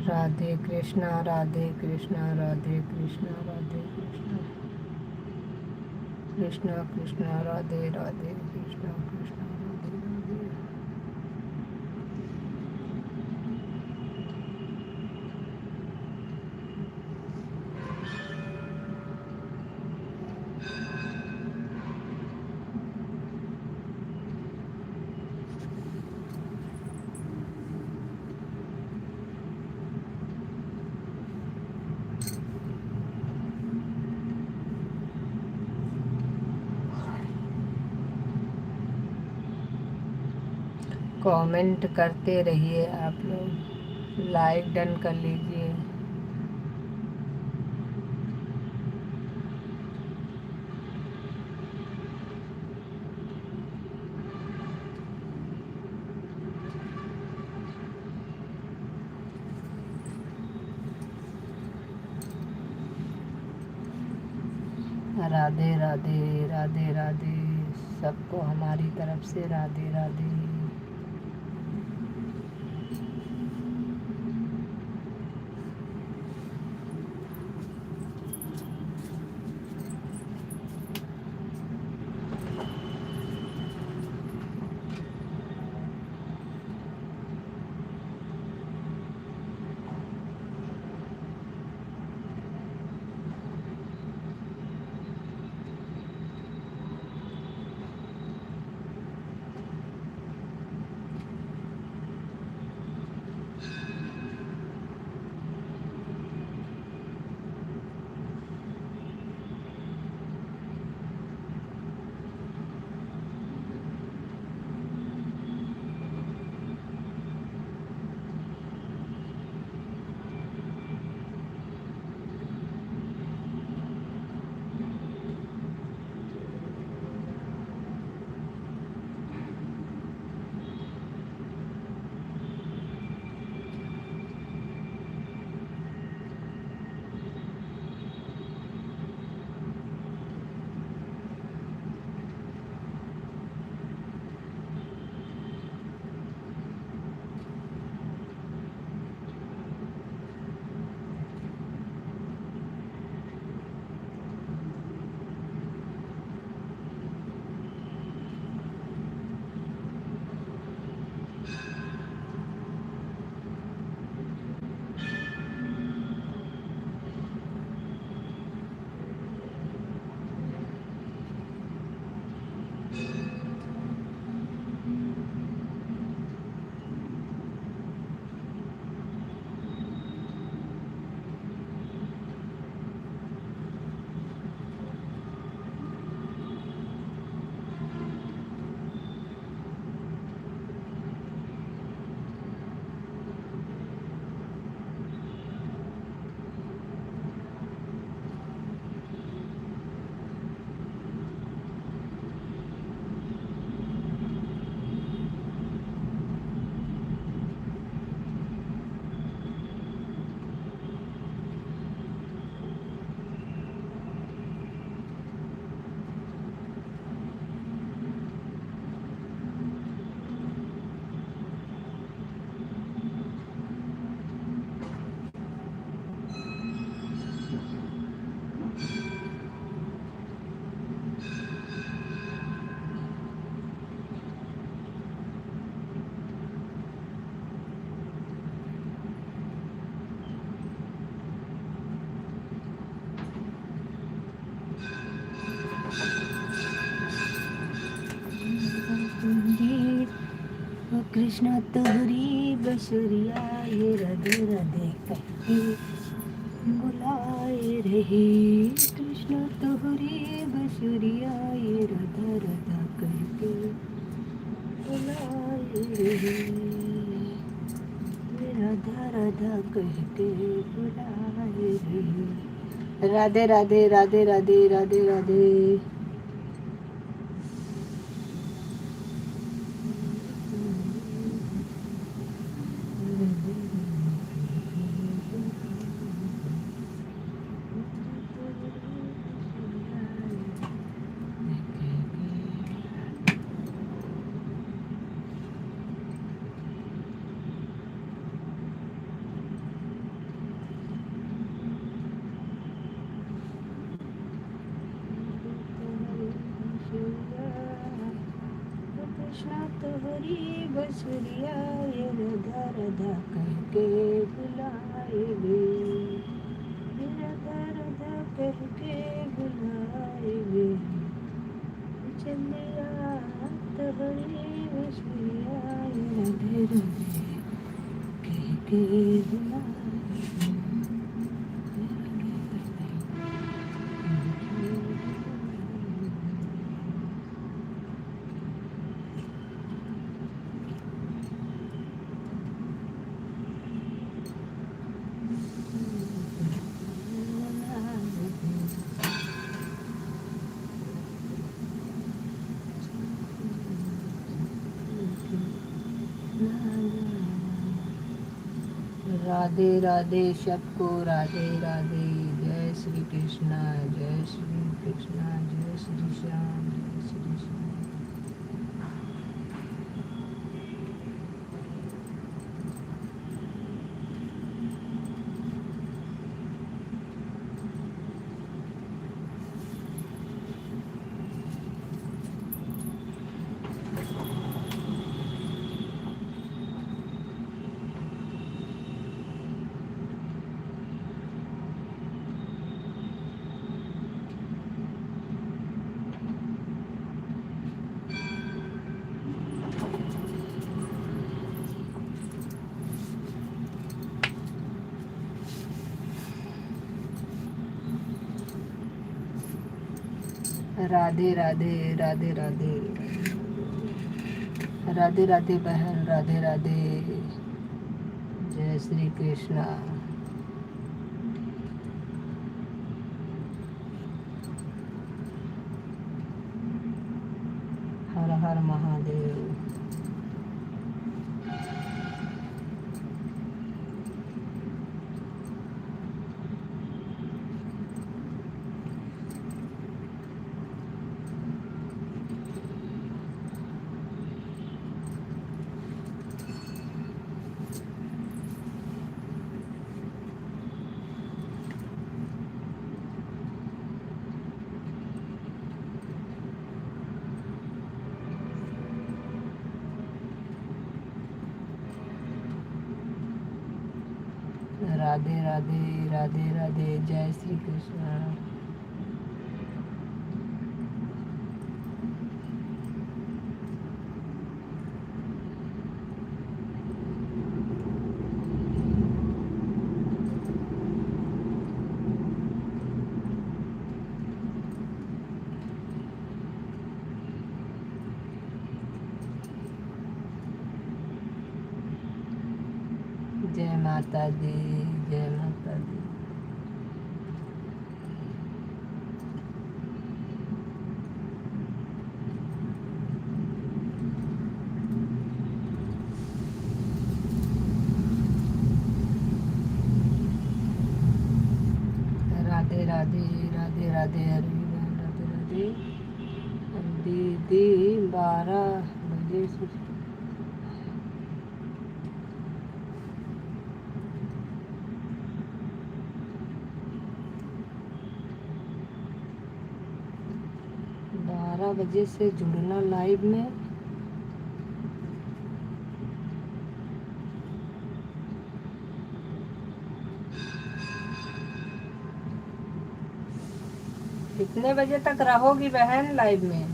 राधे कृष्णा, राधे कृष्णा, राधे कृष्णा, राधे कृष्णा, कृष्णा कृष्णा राधे राधे, कृष्णा कृष्णा राधे राधे। कमेंट करते रहिए आप लोग, लाइक डन कर लीजिए। राधे राधे राधे राधे, सबको हमारी तरफ से राधे राधे। कृष्ण तोहरी बसुरिया ये राधे राधे कहके बुलाए रहे। कृष्ण तोहरी बसुरिया ये राधा राधा कहके बुलाए रहे। ये राधा राधा कहके बुलाए रहे। राधे राधे राधे राधे राधे राधे। कृष्ण तोहरी बसुरिया ये राधा राधा कहके बुलाए गे। ये राधा राधा कहके बुलाए गे। चलिया तोहरी बसुरिया ये राधे राधे कहके बुलाए गे। राधे राधे सबको राधे राधे। जय श्री कृष्णा जय श्री कृष्णा जय श्री श्याम जय श्री श्याम। राधे राधे राधे राधे राधे राधे बहन राधे राधे। जय श्री कृष्णा। हर हर महादेव। राधे राधे राधे राधे। जय श्री कृष्णा। जय माता दी जय माता दी। राधे राधे राधे राधे हरी राधे राधे। दीदी 12 बजे से 12 बजे से जुड़ना लाइव में। कितने बजे तक रहोगी बहन लाइव में?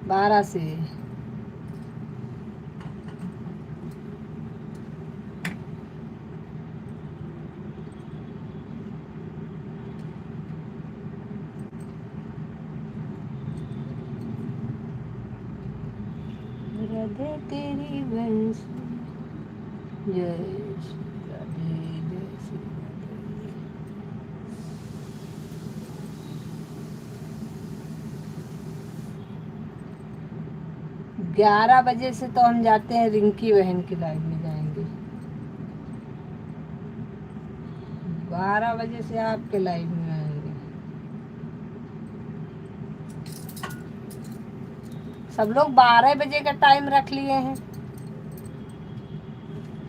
12 से। राधे तेरी बंसी, जय श्री राधे, जय श्री राधे। 11 बजे से तो हम जाते हैं, रिंकी बहन की लाइव में जाएंगे। 12 बजे से आपके लाइव में आएंगे। सब लोग 12 बजे का टाइम रख लिए हैं।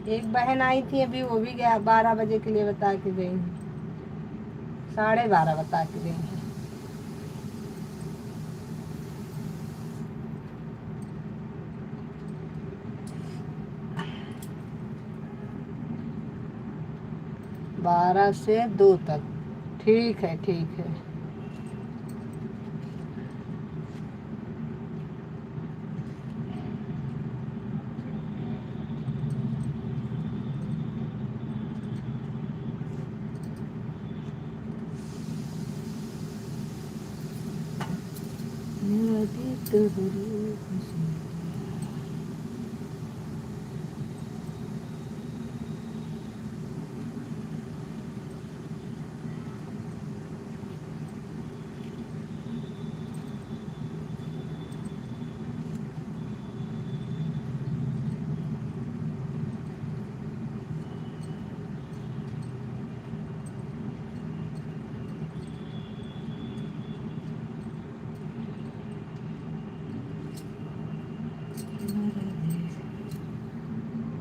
एक बहन आई थी अभी, वो भी 12 बजे के लिए बता के गई, 12:30 बता के गई है। बारह से 2 तक। ठीक है, ठीक है।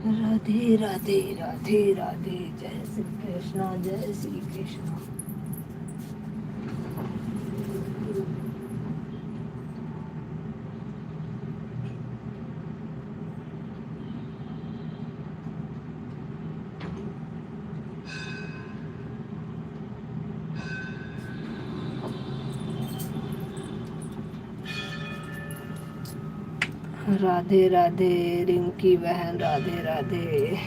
राधे राधे राधे राधे, जय श्री कृष्णा, जय श्री कृष्णा। राधे राधे रिंकी बहन, राधे राधे।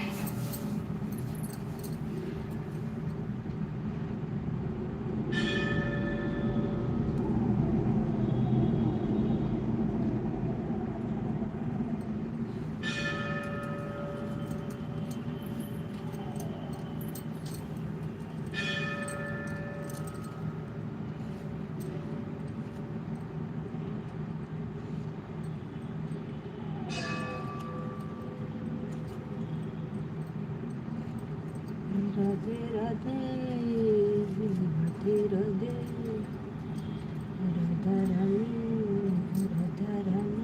राधे राधे राधे राधे, राधा रानी, राधा रानी।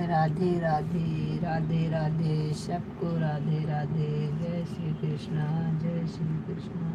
राधे राधे राधे राधे, सबको राधे राधे, जय श्री कृष्णा, जय श्री कृष्णा।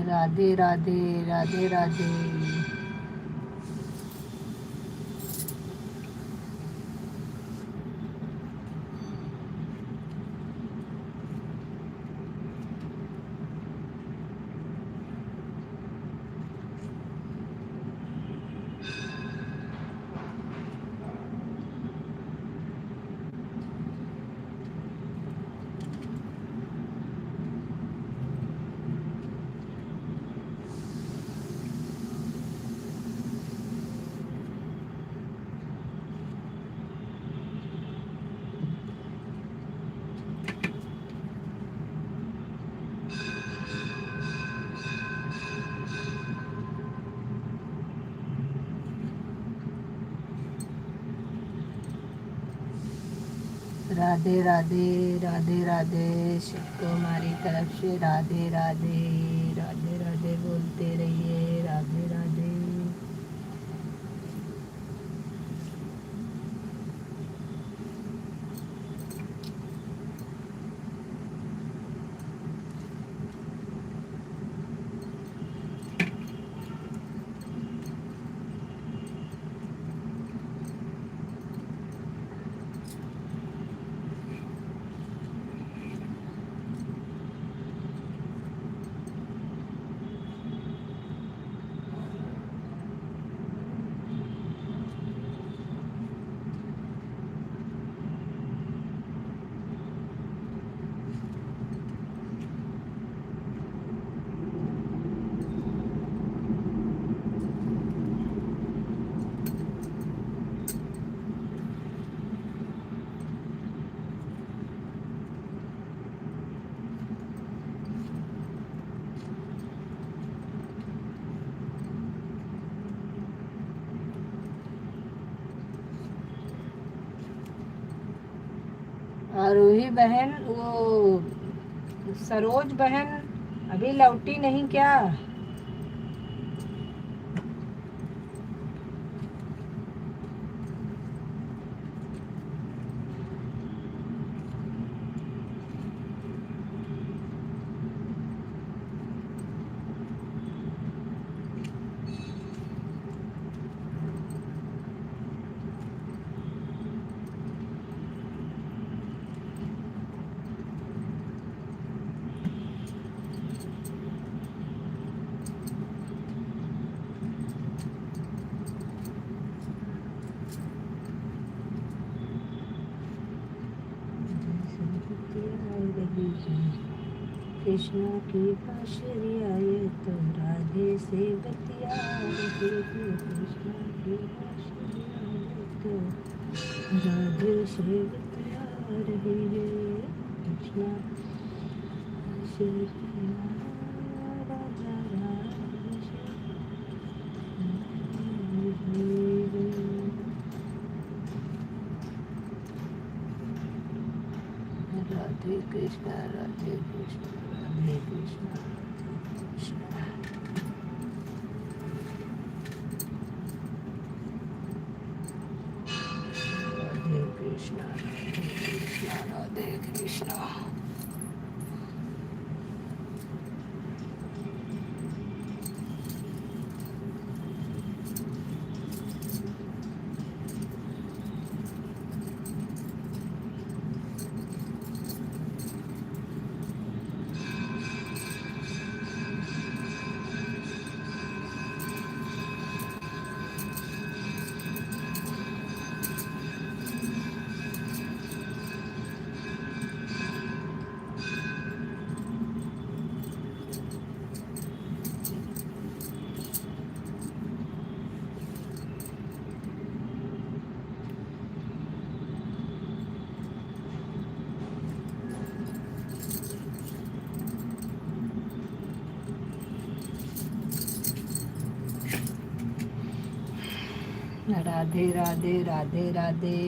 राधे राधे राधे राधे। राधे राधे राधे राधे, सबको हमारी तरफ से राधे राधे राधे राधे बोलते रहिए। राधे राधे। आरोही बहन, वो सरोज बहन अभी लौटी नहीं क्या? कृष्णा की बांसुरी आए तो राधे से बतिया रहे थे। कृष्णा की बांसुरी आए तो राधे से बतिया रहे हैं। कृष्णा से राधा राधे राधे कृष्णा राधे कृष्णा राधे कृष्णा राधे कृष्णा राधे कृष्णा। राधे राधे राधे राधे।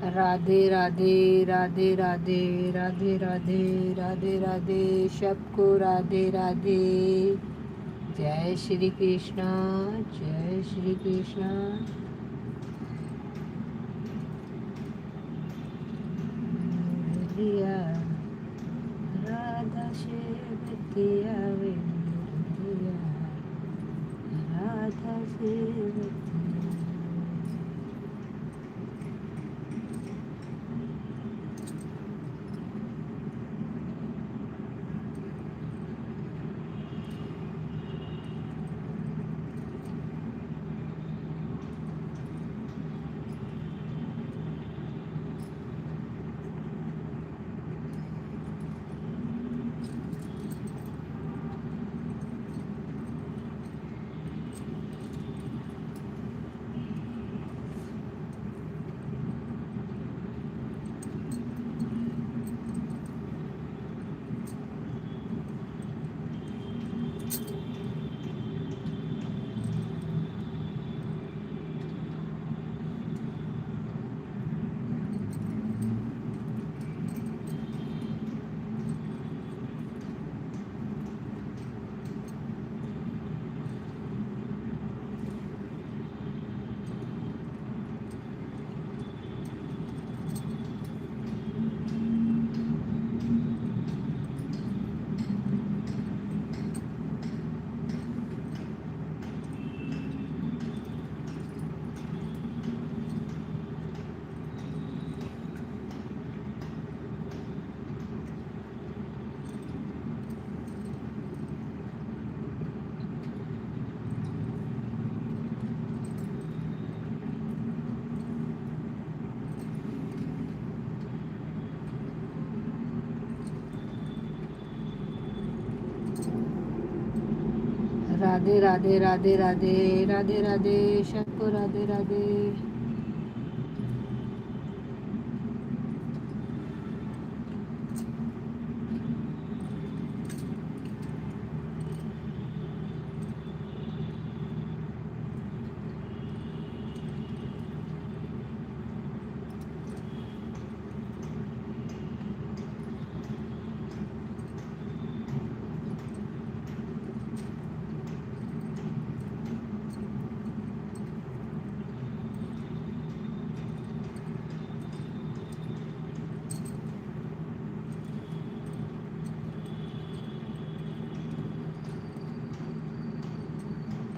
राधे राधे राधे राधे राधे राधे राधे राधे सबको राधे राधे। जय श्री कृष्णा, जय श्री कृष्णा। मुरलिया राधा सेवतिया वे मुरलिया राधा सेवतिया। राधे राधे राधे राधे राधे राधे सबको राधे राधे।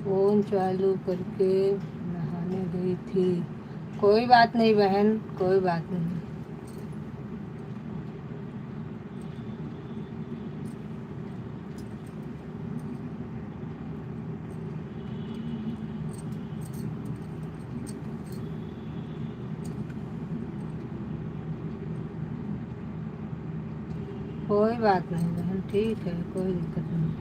फ़ोन चालू करके नहाने गई थी। कोई बात नहीं बहन, कोई बात नहीं। कोई बात नहीं बहन, ठीक है, कोई दिक्कत नहीं।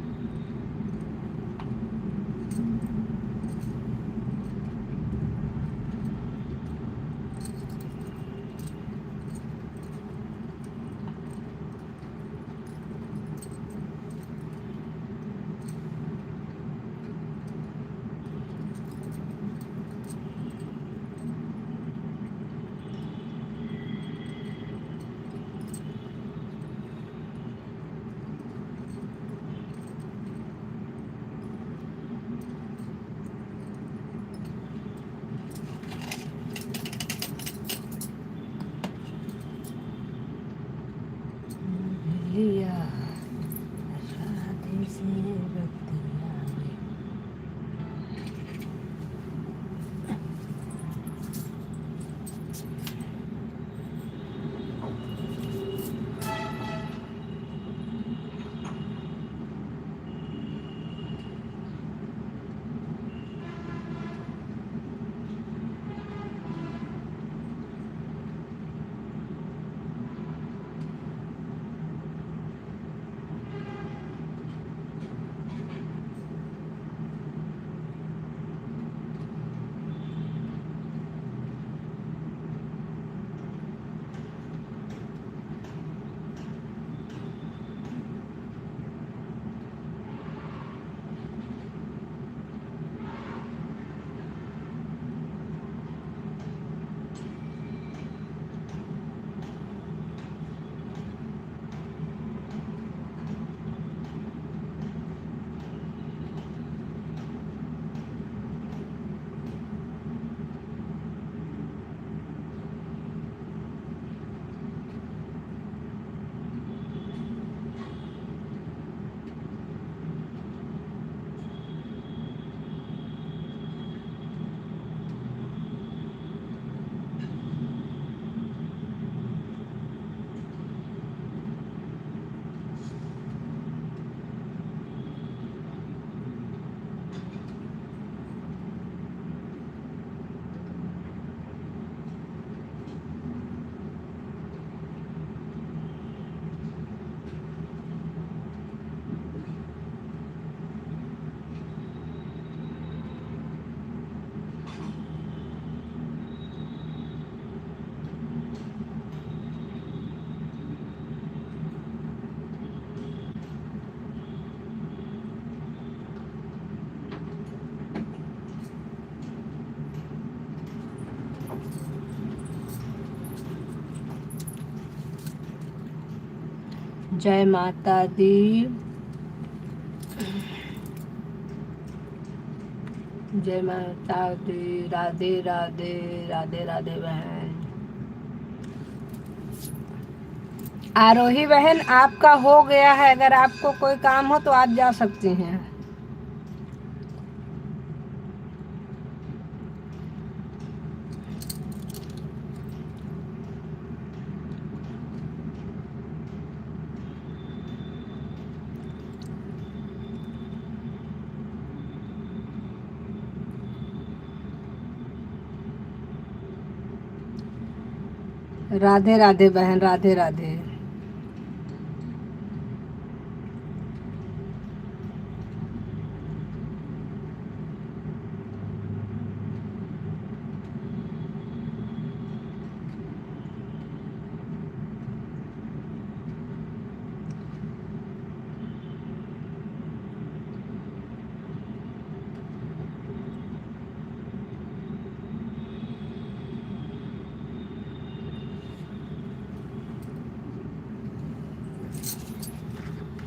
जय माता दी। जय माता दी। राधे राधे। राधे राधे बहन। आरोही बहन, आपका हो गया है, अगर आपको कोई काम हो तो आप जा सकती हैं। राधे राधे बहन। राधे राधे।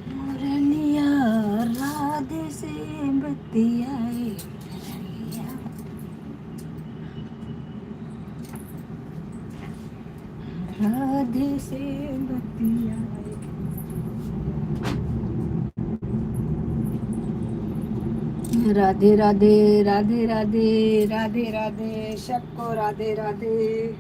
मुरलिया राधे से बतियाए, राधे से बतियाए। राधे राधे। राधे राधे। राधे राधे सबको। राधे राधे।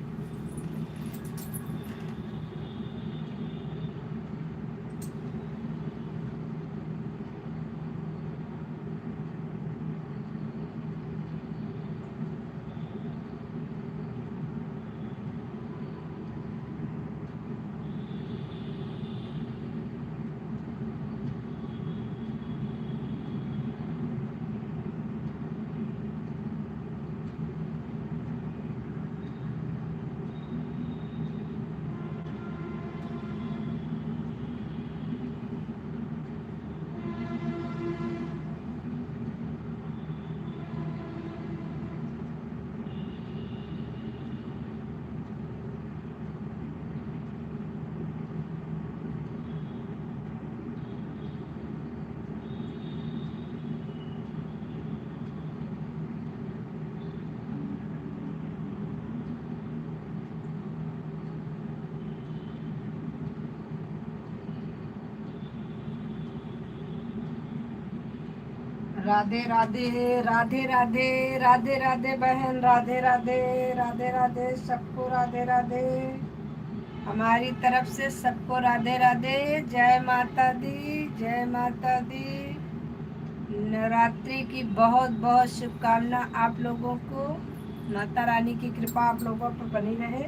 राधे राधे। राधे राधे। राधे राधे बहन। राधे राधे। राधे राधे सबको। राधे राधे। हमारी तरफ से सबको राधे राधे। जय माता दी। जय माता दी। नवरात्रि की बहुत बहुत शुभकामना आप लोगों को। माता रानी की कृपा आप लोगों पर बनी रहे।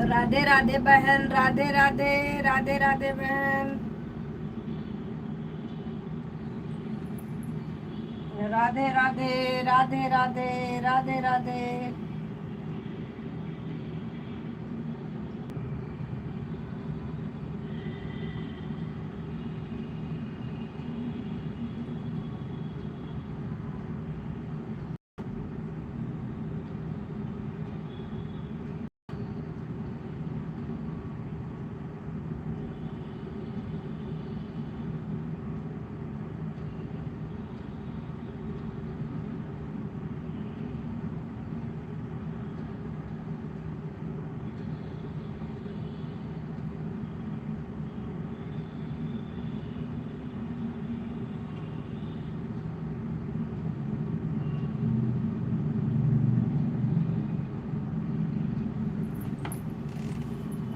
राधे राधे बहन, राधे राधे, राधे राधे बहन, राधे राधे, राधे राधे, राधे राधे।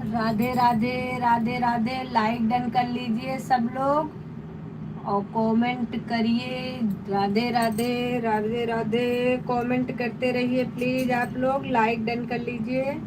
राधे राधे, राधे राधे। लाइक डन कर लीजिए सब लोग और कमेंट करिए। राधे राधे, राधे राधे। कमेंट करते रहिए प्लीज आप लोग, लाइक डन कर लीजिए।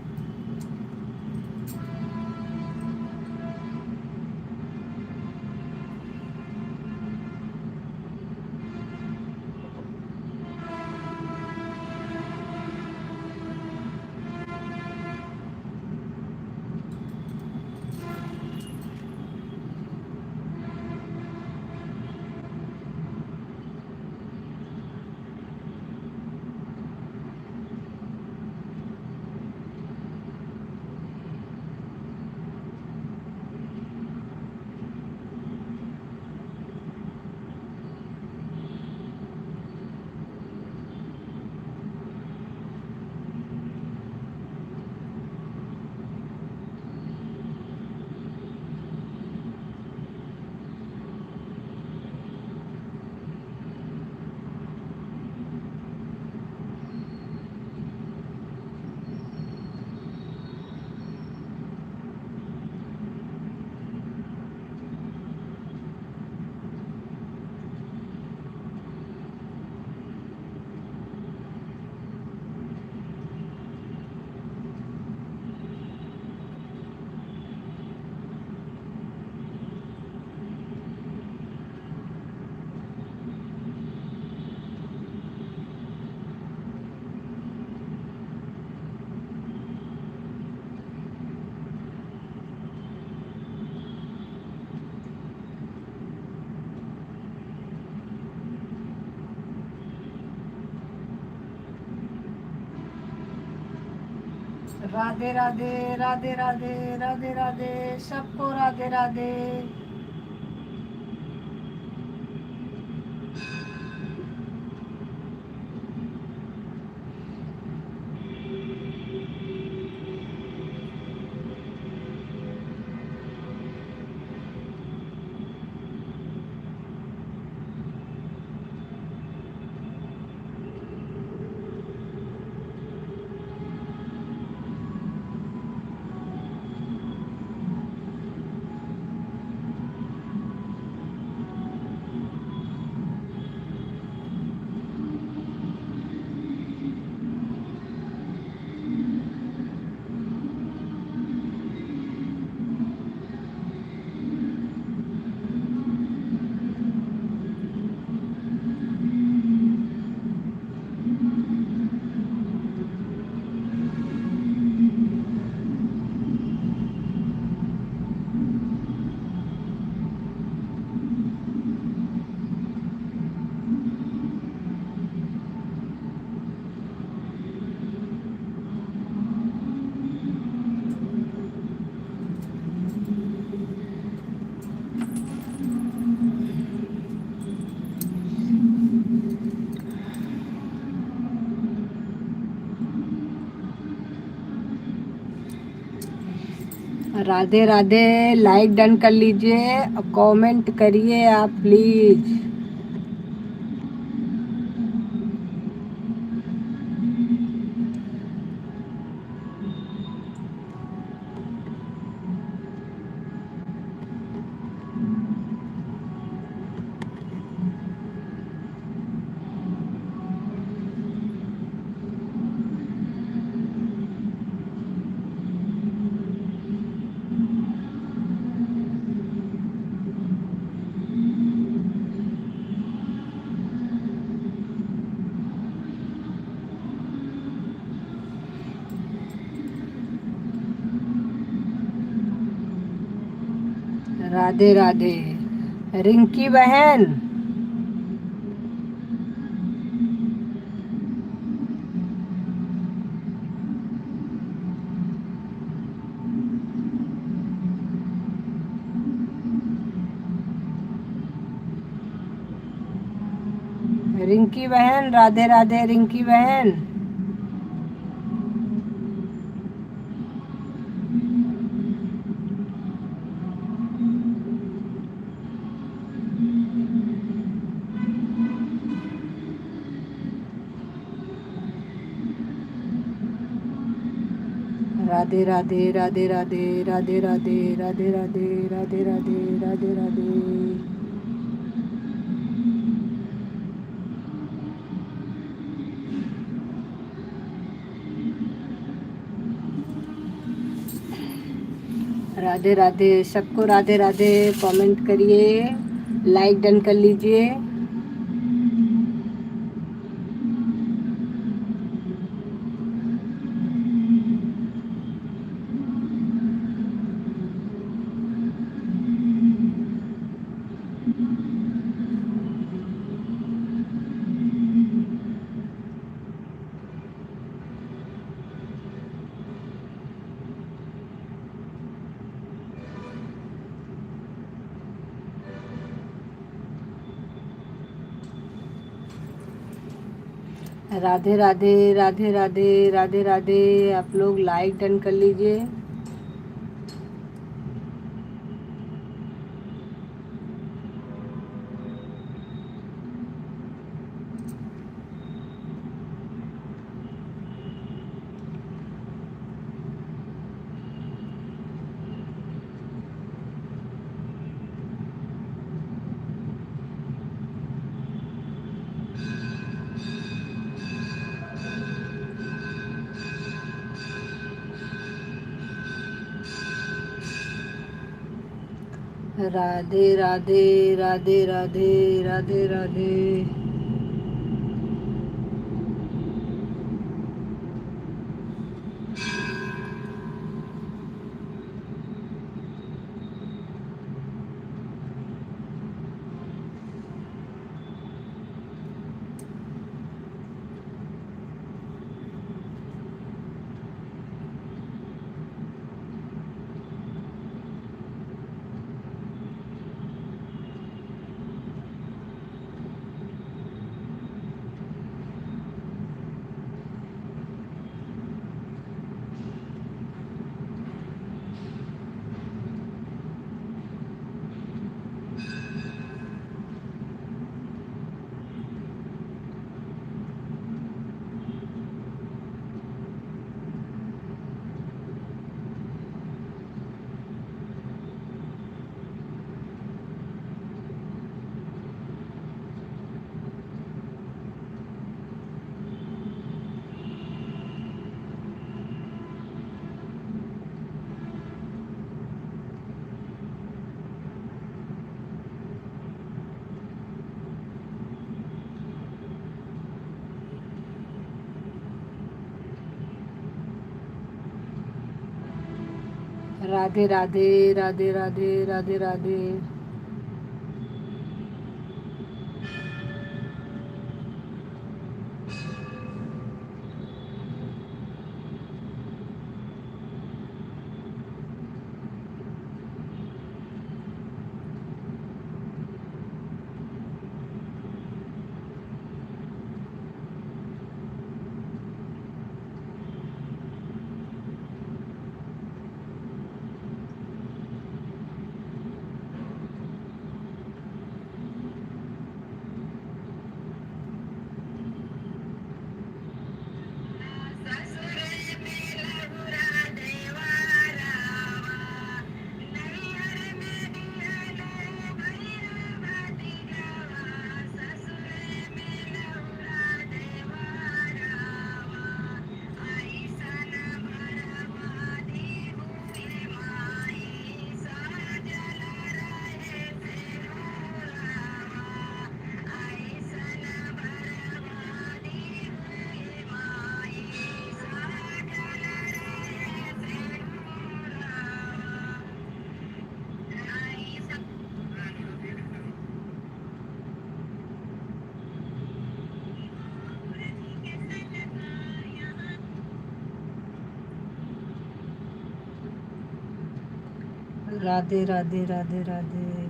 राधे राधे, राधे राधे, राधे राधे, सबको राधे राधे। राधे राधे, लाइक डन कर लीजिए और कमेंट करिए आप प्लीज। राधे राधे। रिंकी बहन, रिंकी बहन, राधे राधे रिंकी बहन। राधे राधे राधे राधे राधे राधे राधे राधे राधे राधे राधे राधे। राधे राधे सबको, राधे राधे। कमेंट करिए, लाइक डन कर लीजिए। राधे राधे राधे राधे राधे राधे। आप लोग लाइक डन कर लीजिए। राधे राधे राधे राधे राधे राधे। राधे राधे राधे राधे राधे राधे। राधे राधे राधे राधे।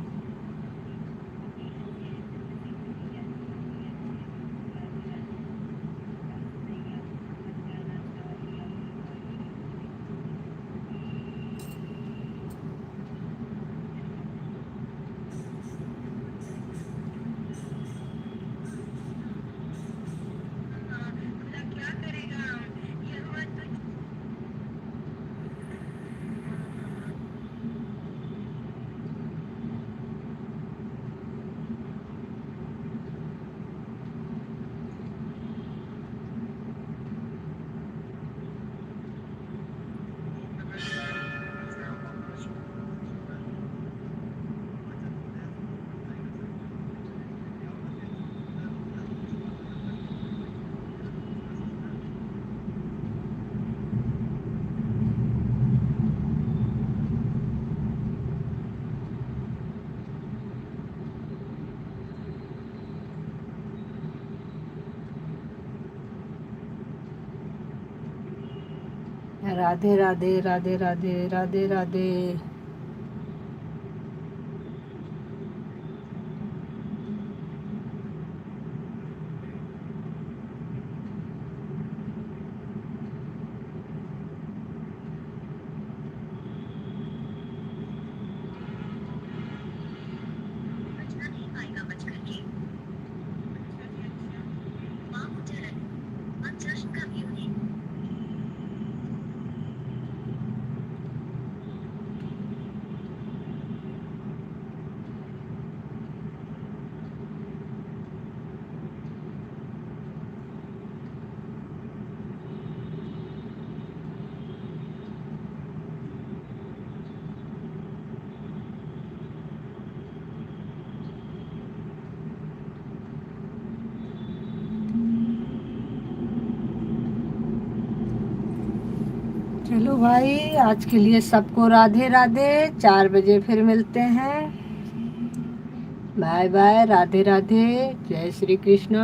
राधे राधे राधे राधे राधे राधे। चलो भाई, आज के लिए सबको राधे राधे। 4 बजे फिर मिलते हैं। बाय बाय, राधे राधे, जय श्री कृष्ण।